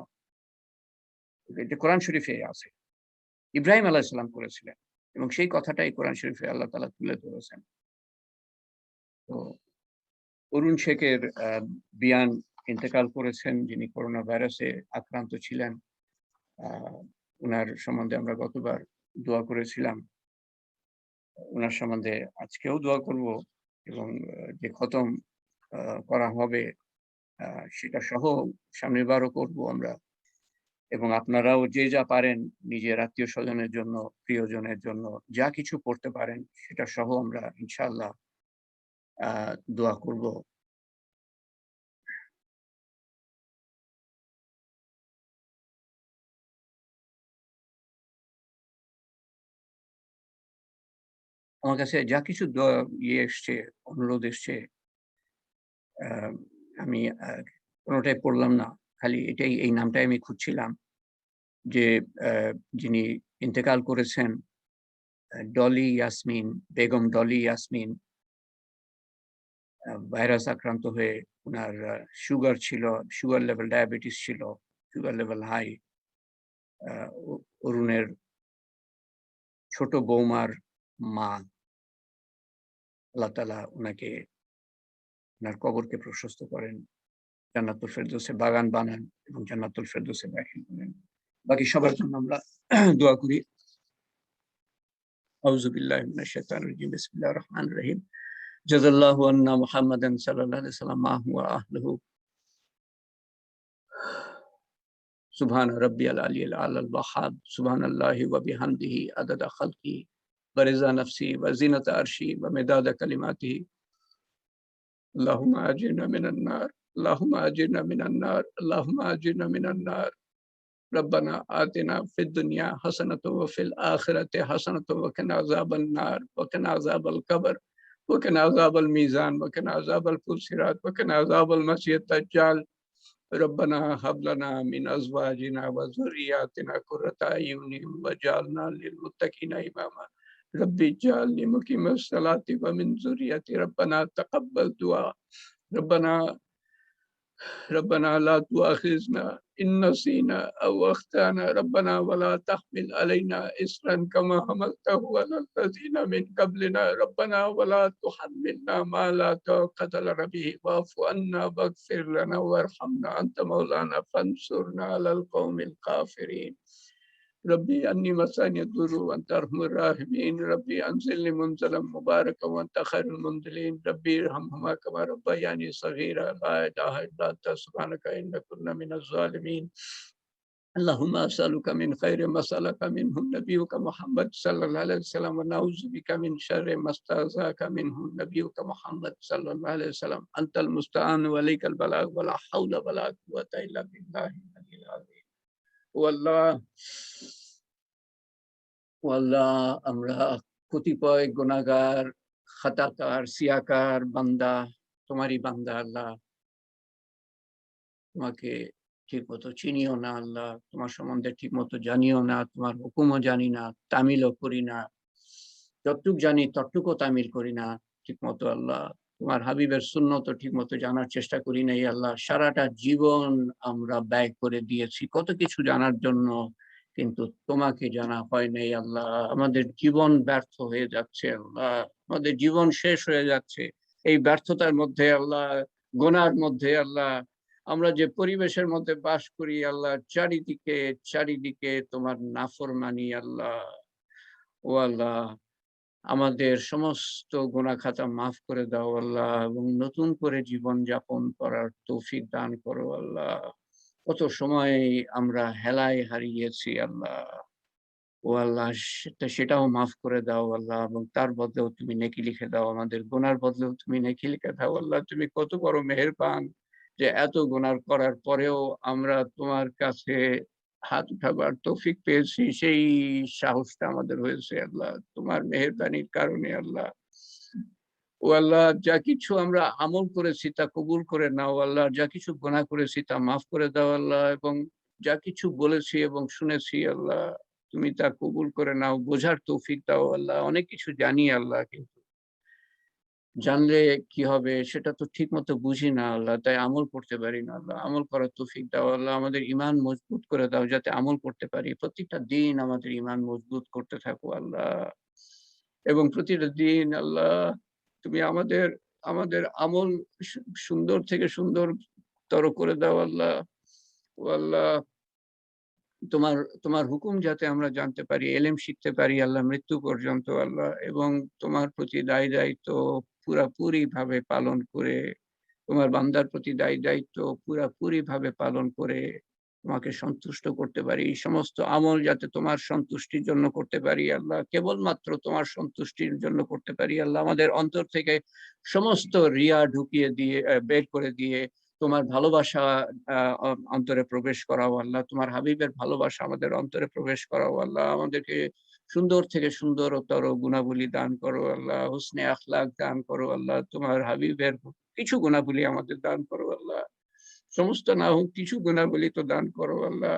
এটা কোরআন শরীফে আছে। ইব্রাহিম আলাইহিস সালাম করেছিলেন এবং সেই কথাটাই কোরআন শরীফে আল্লাহ তাআলা তুলে ধরেছেন। তো অরুণ শেখের বিয়ান ইন্তেকাল করেছেন যিনি করোনা ভাইরাসে আক্রান্ত ছিলেন। আ উনার সম্বন্ধে আমরা গতবার দোয়া করেছিলাম। উনার সম্বন্ধে আজকেও দোয়া করব এবং যে খতম আ করা হবে আ সেটা সহ সামনের বারও করব আমরা। এবং আপনারাও যে যা পারেন নিজের আত্মীয়স্বজনের জন্য, প্রিয়জনের জন্য যা কিছু করতে পারেন সেটা সহ আমরা ইনশাআল্লাহ আ দোয়া করব। আমার কাছে যা কিছু এসছে, অনুরোধ এসছে আ আমি কোনটাই পড়লাম না। খালি এই নামটাই আমি খুঁজছিলাম যে যিনি ইন্তেকাল করেছেন ডলি ইয়াসমিন, বেগম ডলি ইয়াসমিন ভাইরাস আক্রান্ত হয়ে উনার সুগার ছিল, সুগার লেভেল ডায়াবেটিস ছিল, সুগার লেভেল হাই। আ অ অরুণের ছোট বৌমার মা। আল্লাহ তাআলা উনাকে উনার কবরকে প্রশস্ত করেন। জান্নাতুল ফেরদৌসে বাগান বানান এবং জান্নাতুল ফেরদৌসে দাখিল করেন। বাকি সবার জন্য আমরা দোয়া করি। আউযু বিল্লাহি মিনাশ শাইতানির রাজিম। বিসমিল্লাহির রহমানির রহিম। জাযাল্লাহু আন্না মুহাম্মাদান সাল্লাল্লাহু আলাইহি ওয়াসাল্লাম মা'হু ওয়া আহলিহু সুবহান রাব্বিয়াল আলিয়্যিল আ'লাল ওয়াহ্হাব সুবহানাল্লাহি ওয়া বিহামদিহি আদাদা খালকিহি ওয়া রিজা নাফসি ওয়া জিনাতা আরশি ওয়া মিদাদা কালিমাতিহি আল্লাহুম্মা আজিরনা মিনান নার আল্লাহুম্মা আজিরনা মিনান নার আল্লাহুম্মা আজিরনা মিনান নার ربنا آتنا في الدنيا حسنة وفي الآخرة حسنة وقنا عذاب النار وقنا عذاب القبر وقنا عذاب الميزان وقنا عذاب الفسرات وقنا عذاب المسيح الدجال ربنا هب لنا من أزواجنا وذرياتنا قرة أعين واجعلنا للمتقين إماما رب اجعلني مقيم الصلاة ومن ذريتي ربنا تقبل دعاء ربنا ربنا لا تؤاخذنا إن نسينا أو أخطأنا ربنا ولا تحمل علينا إصرا كما حملته على الذين من قبلنا ربنا ولا تحملنا ما لا طاقة لنا به واعف عنا واغفر لنا وارحمنا أنت مولانا فانصرنا على القوم الكافرين ربي أني مساني الضر وأنت أرحم الراحمين ربي أنزلني منزلا مباركا وأنت خير المنزلين ربي ارحمهما كما ربياني صغيرا لا إله إلا أنت سبحانك إنا كنا من الظالمين اللهم أسألك من خير ما سألك منه نبيك محمد صلى الله عليه وسلم ونعوذ بك من شر ما استعاذك منه نبيك محمد صلى الله عليه وسلم أنت المستعان وإليك البلاغ ولا حول ولا قوة إلا بالله العلي العظيم والله والله আমরা কতিপয় গুনাহগার খাতাকার সিয়াকার বান্দা তোমারই বান্দা আল্লাহ তোমাকে ঠিক মতো চিনিও না আল্লাহ তোমার সম্বন্ধে ঠিক মতো জানিও না তোমার হুকুমও জানি না তামিলও করি না যতটুক জানি ততটুকুও তামিল করি না ঠিক মতো আল্লাহ তোমার হাবিবের সুন্নত ঠিক মতো জানার চেষ্টা করি নাই আল্লাহ সারাটা জীবন আমরা ব্যয় করে দিয়েছি কত কিছু জানার জন্য কিন্তু তোমাকে জানা হয় নাই আল্লাহ আমাদের জীবন ব্যর্থ হয়ে যাচ্ছে আল্লাহ আমাদের জীবন শেষ হয়ে যাচ্ছে এই ব্যর্থতার মধ্যে আল্লাহ গুনার মধ্যে আল্লাহ আমরা যে পরিবেশের মধ্যে বাস করি আল্লাহ চারিদিকে চারিদিকে তোমার নাফরমানি আল্লাহ ও আল্লাহ আমাদের সমস্ত গুনাহ খাতা মাফ করে দাও আল্লাহ এবং নতুন করে জীবন যাপন করার তৌফিক দান করো আল্লাহ কত সময় আমরা হেলায় হারিয়েছি আল্লাহ ও আল্লাহ সেটাও মাফ করে দাও আল্লাহ এবং তার বদলেও তুমি নেকি লিখে দাও আমাদের গুনার বদলেও তুমি নেকি লিখে দাও আল্লাহ তুমি কত বড় মেহেরবান যে এত গুনাহ করার পরেও আমরা তোমার কাছে হাত উঠাবার তৌফিক পেয়েছি সেই সাহসটা আমাদের হয়েছে আল্লাহ তোমার মেহেরবানির কারণে আল্লাহ ও আল্লাহ যা কিছু আমরা আমল করেছি তা কবুল করে নাও আল্লাহ যা কিছু গুনাহ করেছি তা মাফ করে দাও আল্লাহ এবং যা কিছু বলেছি এবং শুনেছি আল্লাহ তুমি তা কবুল করে নাও বোঝার তৌফিক দাও আল্লাহ অনেক কিছু জানি আল্লাহ কিন্তু জানলে কি হবে সেটা তো ঠিক মতো বুঝি না আল্লাহ তাই আমল করতে পারি না আল্লাহ আমল করার তৌফিক দাও আল্লাহ আমাদের ঈমান মজবুত করে দাও যাতে আমল করতে পারি প্রত্যেকটা দিন আমাদের ঈমান মজবুত করতে থাকো আল্লাহ এবং প্রতিটা দিন আল্লাহ তুমি আমাদের আমাদের আমল সুন্দর থেকে সুন্দরতর করে দাও আল্লাহ ও আল্লাহ তোমার তোমার হুকুম যাতে আমরা জানতে পারি এলেম শিখতে পারি আল্লাহ মৃত্যু পর্যন্ত আল্লাহ এবং তোমার প্রতি দায় দায়িত্ব পুরাপুরি ভাবে পালন করে তোমার বান্দার প্রতি দায় দায়িত্ব পুরাপুরি ভাবে পালন করে তোমাকে সন্তুষ্ট করতে পারি এই সমস্ত আমল যাতে তোমার সন্তুষ্টির জন্য করতে পারি আল্লাহ কেবলমাত্র তোমার সন্তুষ্টির জন্য করতে পারি আল্লাহ আমাদের অন্তর থেকে সমস্ত রিয়া ঢুকিয়ে দিয়ে বের করে দিয়ে তোমার ভালোবাসা অন্তরে প্রবেশ করাও আল্লাহ তোমার হাবিবের ভালোবাসা আমাদের অন্তরে প্রবেশ করাও আল্লাহ আমাদেরকে সুন্দর থেকে সুন্দরতর গুণাবলী দান করো আল্লাহ হুসনে আখলাক দান করো আল্লাহ তোমার হাবিবের কিছু গুণাবলী আমাদের দান করো আল্লাহ সমস্ত না হোক কিছু গুণাবলী তো দান করো আল্লাহ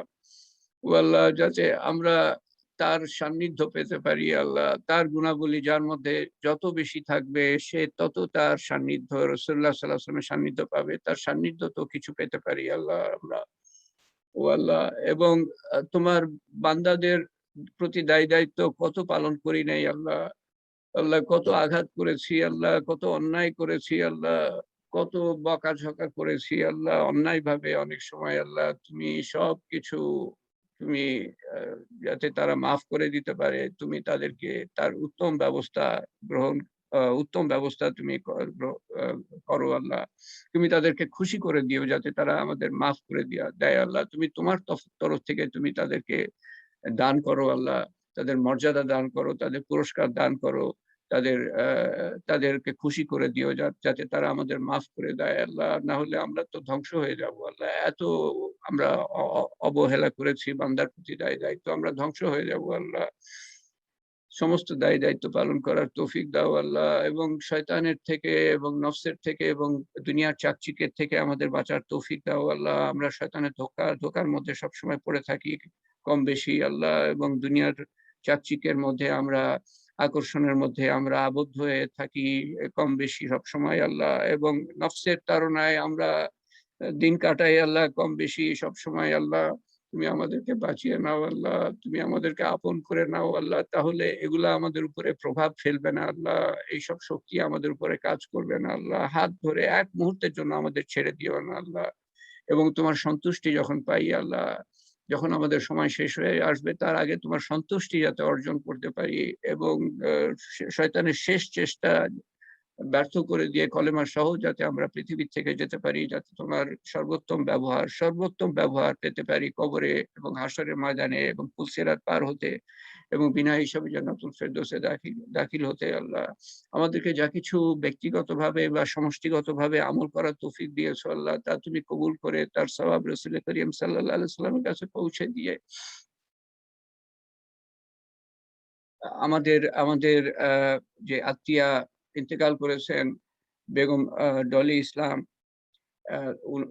ও আল্লাহ যাতে আমরা তার সান্নিধ্য পেতে পারি আল্লাহ তার গুণাবলী যার মধ্যে যত বেশি থাকবে সে তত তার সান্নিধ্য রাসূলুল্লাহ সাল্লাল্লাহু আলাইহি ওয়াসাল্লামের সান্নিধ্য পাবে তার সান্নিধ্য তো কিছু পেতে পারি আল্লাহ আমরা ও আল্লাহ এবং তোমার বান্দাদের প্রতি দায় দায়িত্ব কত পালন করি নাই আল্লাহ আল্লাহ কত আঘাত করেছি আল্লাহ কত অন্যায় করেছি আল্লাহ কত বকাঝকা করেছি আল্লাহ অন্যায় ভাবে অনেক সময় আল্লাহ তুমি সবকিছু তুমি যাতে তারা মাফ করে দিতে পারে তুমি তাদেরকে তার উত্তম ব্যবস্থা গ্রহণ উত্তম ব্যবস্থা তুমি করো আল্লাহ তুমি তাদেরকে খুশি করে দিও যাতে তারা আমাদের মাফ করে দেয় আল্লাহ তুমি তোমার তরফ থেকে তুমি তাদেরকে দান করো আল্লাহ তাদের মর্যাদা দান করো তাদের পুরস্কার দান করো তাদেরকে খুশি করে দিও যাতে তারা আমাদের মাফ করে দেয় আল্লাহ না হলে আমরা তো ধ্বংস হয়ে যাব আল্লাহ এত আমরা অবহেলা করেছি বান্দার প্রতি দায় দায়িত্ব আমরা ধ্বংস হয়ে যাব আল্লাহ সমস্ত দায় দায়িত্ব পালন করার তৌফিক দাও আল্লাহ এবং শয়তানের থেকে এবং নফসের থেকে এবং দুনিয়ার চাকচিকের থেকে আমাদের বাঁচার তৌফিক দাও আল্লাহ আমরা শয়তানের ধোকার মধ্যে সবসময় পড়ে থাকি কম বেশি আল্লাহ এবং দুনিয়ার চাকচিকের মধ্যে আমরা আকর্ষণের মধ্যে আমরা আবদ্ধ হয়ে থাকি কম বেশি সবসময় আল্লাহ এবং নফসের তাড়নায় আমরা দিন কাটাই আল্লাহ কম বেশি সবসময় আল্লাহ তুমি আমাদেরকে বাঁচিয়ে নাও আল্লাহ তুমি আমাদেরকে আপন করে নাও আল্লাহ তাহলে এগুলা আমাদের উপরে প্রভাব ফেলবে না আল্লাহ এইসব শক্তি আমাদের উপরে কাজ করবে না আল্লাহ হাত ধরে এক মুহূর্তের জন্য আমাদের ছেড়ে দিও না আল্লাহ এবং তোমার সন্তুষ্টি যখন পাই আল্লাহ যখন আমাদের সময় শেষ হয়ে আসবে তার আগে তোমার সন্তুষ্টি যাতে অর্জন করতে পারি, এবং শয়তানের শেষ চেষ্টা ব্যর্থ করে দিয়ে কলেমা সহ যাতে আমরা পৃথিবী থেকে যেতে পারি, যাতে তোমার সর্বোত্তম ব্যবহার পেতে পারি কবরে এবং হাসরের ময়দানে এবং পুলসিরাত পার হতে, এবং বিনা হিসাবে জান্নাতুল ফেরদৌসে দাখিল হতে। আল্লাহ, আমাদেরকে যা কিছু ব্যক্তিগতভাবে বা সমষ্টিগতভাবে আমল করার তৌফিক দিয়েছো আল্লাহ, তা তুমি কবুল করে তার সওয়াব রাসূল করিম সাল্লাল্লাহু আলাইহি ওয়াসাল্লামের কাছে পৌঁছে দিয়ে আমাদের আমাদের যে আত্মীয়া ইন্তেকাল করেছেন, বেগম ডলি ইসলাম,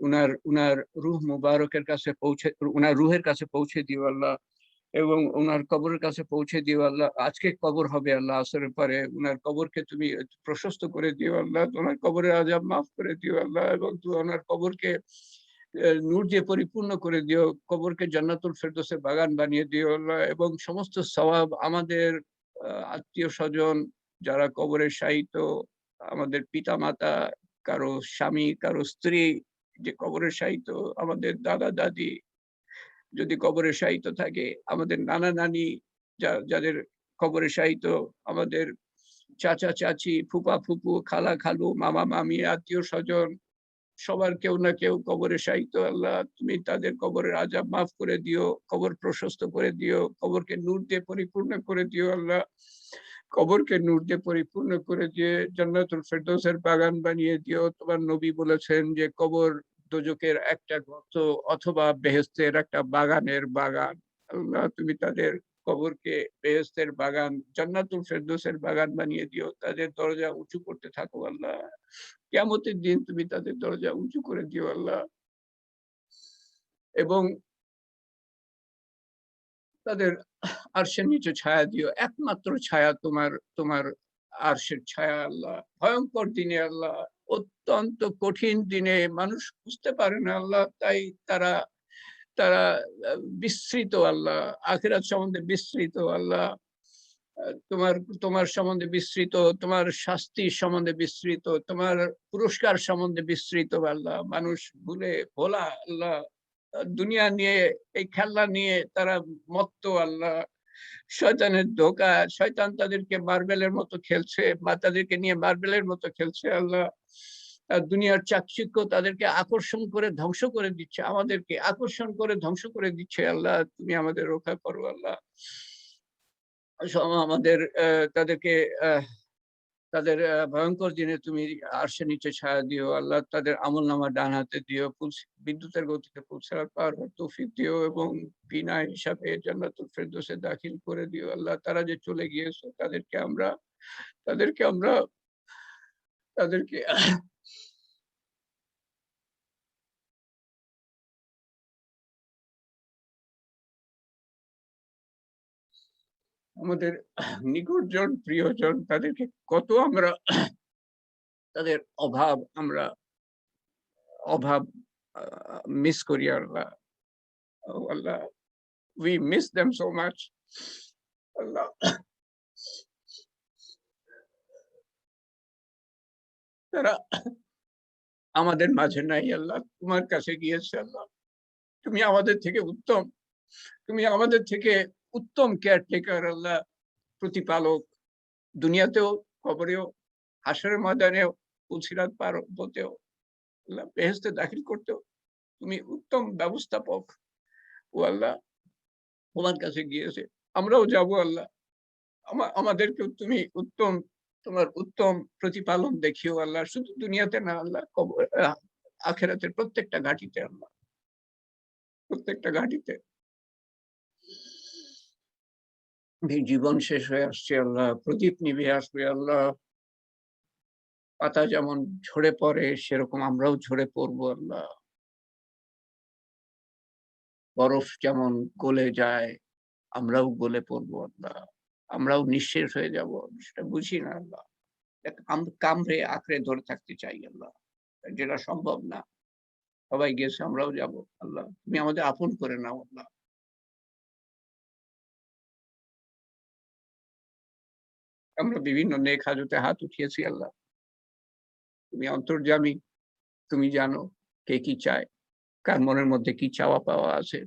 উনার উনার রুহ মুবারকের কাছে পৌঁছে, উনার রুহের কাছে পৌঁছে দিও আল্লাহ, এবং উনার কবরের কাছে পৌঁছে দিও আল্লাহ। আজকে কবর হবে আল্লাহ, আসরের পরে উনার কবরকে তুমি প্রশস্ত করে দিও আল্লাহ, তোমার কবরের আযাব মাফ করে দিও আল্লাহ, এবং তুমি ওনার কবরকে নূর দিয়ে পরিপূর্ণ করে দিও, কবরকে জান্নাতুল ফেরদৌসের বাগান বানিয়ে দিও আল্লাহ, এবং সমস্ত সওয়াব আমাদের আত্মীয় স্বজন যারা কবরে শায়িত, আমাদের পিতা মাতা, কারো স্বামী, কারো স্ত্রী যে কবরে শায়িত, আমাদের দাদা দাদি যদি কবরে শায়িত থাকে, আমাদের নানা নানি যাদের কবরে শায়িত, আমাদের চাচা চাচি, ফুপা ফুপু, খালা খালু, মামা মামি, আত্মীয় স্বজন, সবার কেউ না কেউ কবরে শায়িত আল্লাহ, তুমি তাদের কবরের আযাব মাফ করে দিও, কবর প্রশস্ত করে দিও, কবরকে নূর দিয়ে পরিপূর্ণ করে দিও আল্লাহ, কবরকে নূর দিয়ে পরিপূর্ণ করে দিয়ে জান্নাতুল ফেরদৌসের বাগান বানিয়ে দিও। তোমার নবী বলেছেন যে কবর দোজকের একটা গর্ত অথবা বেহেশতের একটা বাগানের বাগান। আল্লাহ, তুমি তাদের কবরকে বেহেশতের বাগান, জান্নাতুল ফেরদৌসের বাগান বানিয়ে দিও, তাদের দরজা উঁচু করতে থাকো আল্লাহ, কিয়ামতের দিন তুমি তাদের দরজা উঁচু করে দিও আল্লাহ, এবং তাদের আরশের নিচে ছায়া দিও, একমাত্র ছায়া তোমার, তোমার আরশের ছায়া আল্লাহ। ভয়ঙ্কর দিনে আল্লাহ, অত্যন্ত কঠিন দিনে মানুষ বুঝতে পারে না আল্লাহ, তাই তারা তারা বিস্মৃত আল্লাহ, আখিরাত সম্বন্ধে বিস্মৃত আল্লাহ, তোমার তোমার সম্বন্ধে বিস্মৃত, তোমার শাস্তি সম্বন্ধে বিস্মৃত, তোমার পুরস্কার সম্বন্ধে বিস্মৃত আল্লাহ। মানুষ ভোলা আল্লাহ, দুনিয়া নিয়ে, এই খেলনা নিয়ে তারা মত্ত আল্লাহ, শয়তানের ধোঁকা, শয়তান তাদেরকে মার্বেলের মতো খেলছে, বা তাদেরকে নিয়ে মার্বেলের মতো খেলছে আল্লাহ, দুনিয়ার চাকচিক্য তাদেরকে আকর্ষণ করে ধ্বংস করে দিচ্ছে, আমাদেরকে আকর্ষণ করে ধ্বংস করে দিচ্ছে আল্লাহ, তুমি আমাদের রক্ষা করো আল্লাহ, আমাদের তাদেরকে তাদের ভয়ঙ্কর দিনে তুমি আরশের নিচে ছায়া দিও আল্লাহ, তাদের আমলনামা ডান হাতে দিও, বিদ্যুতের গতিতে পুলসিরাত পার হওয়ার তৌফিক দিও, এবং বিনা হিসাবে জান্নাতুল ফেরদৌসে দাখিল করে দিও আল্লাহ। তারা যে চলে গিয়েছে তাদেরকে আমরা তাদেরকে আমাদের নিকটজন প্রিয়জন তাদেরকে কত আমরা তাদের অভাব মিস করি আল্লাহ। Oh Allah, we miss them so much. আল্লাহ, তারা আমাদের মাঝে নাই আল্লাহ, তোমার কাছে গিয়েছে আল্লাহ, তুমি আমাদের থেকে উত্তম, তুমি আমাদের থেকে উত্তম কেয়ারটেকার আল্লাহ, প্রতিপালক, দুনিয়াতেও, কবরেও, হাসরের ময়দানেও, পুলসিরাত পার হতেও আল্লাহ, বেহেশতে দাখিল করতেও তুমি উত্তম ব্যবস্থাপক। ও আল্লাহ, তোমার কাছে গিয়েছে, আমরাও যাব আল্লাহ, আমাদেরকেও তুমি উত্তম, তোমার উত্তম প্রতিপালন দেখিও আল্লাহ, শুধু দুনিয়াতে না আল্লাহ, আখিরাতের প্রত্যেকটা ঘাঁটিতে আল্লাহ, প্রত্যেকটা ঘাঁটিতে। জীবন শেষ হয়ে আসছে আল্লাহ, প্রদীপ নিভে আসবে আল্লাহ, পাতা যেমন ঝরে পড়ে সেরকম আমরাও ঝরে পড়বো আল্লাহ, বরফ যেমন গলে যায় আমরাও গলে পড়বো আল্লাহ, আমরাও নিঃশেষ হয়ে যাব, সেটা বুঝি না আল্লাহ, কামড়ে আঁকড়ে ধরে থাকতে চাই আল্লাহ, যেটা সম্ভব না। সবাই গেছে, আমরাও যাব আল্লাহ, তুমি আমাদের আপন করে নাও আল্লাহ। আমরা বিভিন্ন নেক হাজতে হাত উঠিয়েছি আল্লাহ, তুমি অন্তর্যামী, তুমি জানো কে কি চায়, কার মনের মধ্যে কি চাওয়া পাওয়া আছে,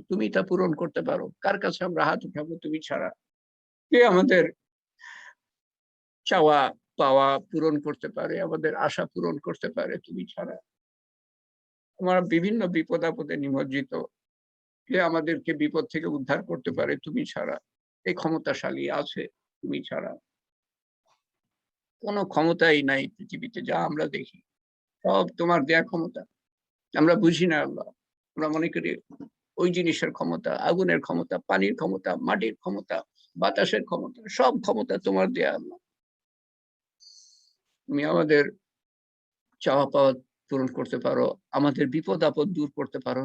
তুমি তা পূরণ করতে পারো। কার কাছে আমরা হাত উঠাবো তুমি ছাড়া? কে আমাদের চাওয়া পাওয়া পূরণ করতে পারে, আমাদের আশা পূরণ করতে পারে তুমি ছাড়া? আমরা বিভিন্ন বিপদ আপদে নিমজ্জিত, কে আমাদেরকে বিপদ থেকে উদ্ধার করতে পারে তুমি ছাড়া? এই ক্ষমতাশালী আছে তুমি ছাড়া? কোনো ক্ষমতাই নাই পৃথিবীতে যা আমরা দেখি। সব তোমার দেয়া ক্ষমতা। আমরা বুঝি না আল্লাহ। আমরা মনে করি ওই জিনিসের ক্ষমতা, আগুনের ক্ষমতা, পানির ক্ষমতা, মাটির ক্ষমতা, বাতাসের ক্ষমতা, সব ক্ষমতা তোমার দেয়া আল্লাহ। তুমি আমাদের চাওয়া পাওয়া পূরণ করতে পারো, আমাদের বিপদ আপদ দূর করতে পারো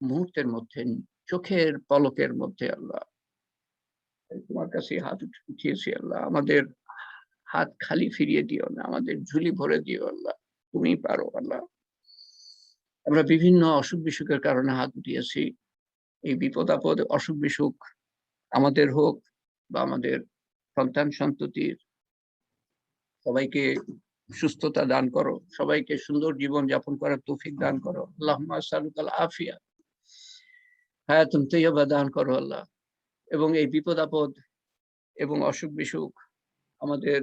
মুহূর্তের মধ্যে, চোখের পলকের মধ্যে আল্লাহ। তোমার কাছে হাত উঠিয়েছি আল্লাহ। আমাদের হাত খালি ফিরিয়ে দিও না, আমাদের ঝুলি ভরে দিও আল্লাহ। তুমিই পারো আল্লাহ। আমরা বিভিন্ন অসুখ বিসুখের কারণে হাত উঠিয়েছি। এই বিপদ আপদ অসুখ বিসুখ আমাদের হোক বা আমাদের সন্তান সন্ততির, সবাইকে সুস্থতা দান করো, সবাইকে সুন্দর জীবন যাপন করার তৌফিক দান করো। আল্লাহুম্মা আসআলুকাল আফিয়া, হায়াতুন তাইয়্যিবা দান করো আল্লাহ। এবং এই বিপদ আপদ এবং অসুখ বিসুখ আমাদের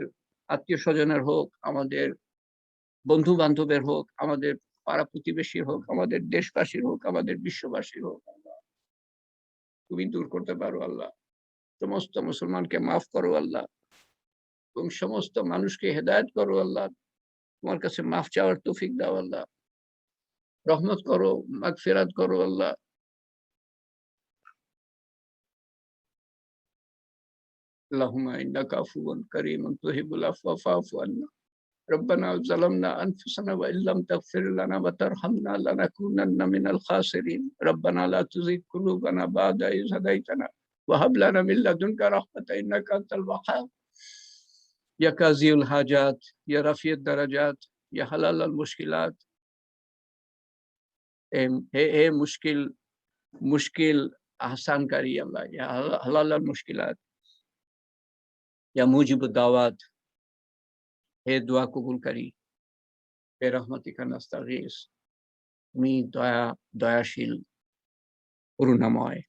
আত্মীয় স্বজনের হোক, আমাদের বন্ধু বান্ধবের হোক, আমাদের পাড়া প্রতিবেশীর হোক, আমাদের দেশবাসীর হোক, আমাদের বিশ্ববাসীর হোক, তুমি দূর করতে পারো আল্লাহ। সমস্ত মুসলমানকে মাফ করো আল্লাহ এবং সমস্ত মানুষকে হেদায়েত করো আল্লাহ। তোমার কাছে মাফ চাওয়ার তৌফিক দাও আল্লাহ। রহমত করো, মাগফিরাত করো আল্লাহ। اللهم إنك عفو كريم تحب العفو فاعف عنا. ربنا ظلمنا أنفسنا وإن لم تغفر لنا وترحمنا لنكونن من الخاسرين. ربنا لا تزغ قلوبنا بعد إذ هديتنا وهب لنا من لدنك رحمة إنك أنت الوهاب. يا قاضي الحاجات، يا رفيع الدرجات، يا حلال المشكلات. हे मुश्किल मुश्किल आसान करी अल्लाह, या हलाल मुश्किलात, या मुजिब दावत, हे दुआ कबूल करी, हे रहमतिका नस्तागीस। তুমি দয়াশীল, করুণাময়।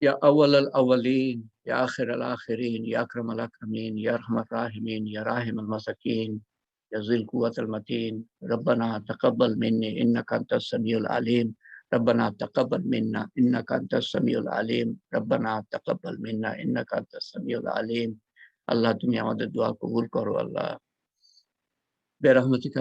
या अव्वल अव्वलीन, या आखिर आखिरीन, या अकरम अकरमीन, या अरहम राहिमीन, या राहिम मसाकीन, या ज़िल कुव्वतिल मतीन। रब्बना तक़ब्बल मिन्नी इन्नका अंतस समीउल अलीम। रब्बना तक़ब्बल मिन्ना इन्नका अंतस समीउल अलीम। रब्बना तक़ब्बल मिन्ना इन्नका अंतस समीउल अलीम। আল্লাহ তুমি আমাদের দোয়া কবুল করো আল্লাহ। برحمتك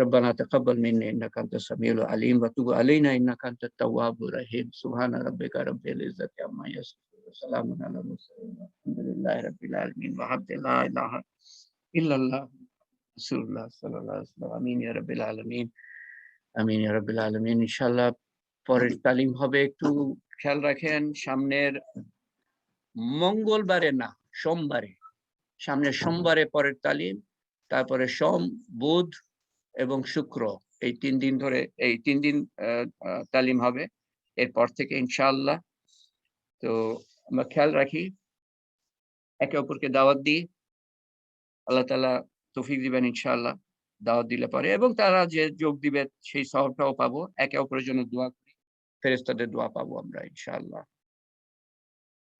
ربنا تقبل منا انك انت السميع العليم وتب علينا انك انت التواب الرحيم. سبحان ربك رب العزة عما يصفون وسلام على المرسلين والحمد لله رب العالمين وحمد لا اله الا الله رسول الله صلى الله عليه وسلم. আমিন ইয়া রাব্বিল আলামিন, আমিন ইয়া রাব্বিল আলামিন। ইনশাআল্লাহ পরের তালিম হবে, একটু খেয়াল রাখেন, সামনের মঙ্গলবারে না, সোমবারে, সামনের সোমবারে পরের তালিম, তারপরে সোম, বুধ এবং শুক্র, এই 3 দিন ধরে, এই 3 দিন তালিম হবে এরপর থেকে ইনশাআল্লাহ। তো আমরা খেয়াল রাখি, একে অপরকে দাওয়াত দিই, আল্লাহ তাআলা তৌফিক দিবেন ইনশাআল্লাহ দাওয়াত দিলে পরে, এবং তারা যে যোগ দিবে সেই সওয়াবটাও পাবো। একে অপরের জন্য দোয়া করি, ফেরেশতাদের দোয়া পাবো আমরা ইনশাআল্লাহ।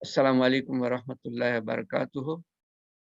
আসসালামু আলাইকুম ওয়া রাহমাতুল্লাহি ওয়া বারাকাতুহু।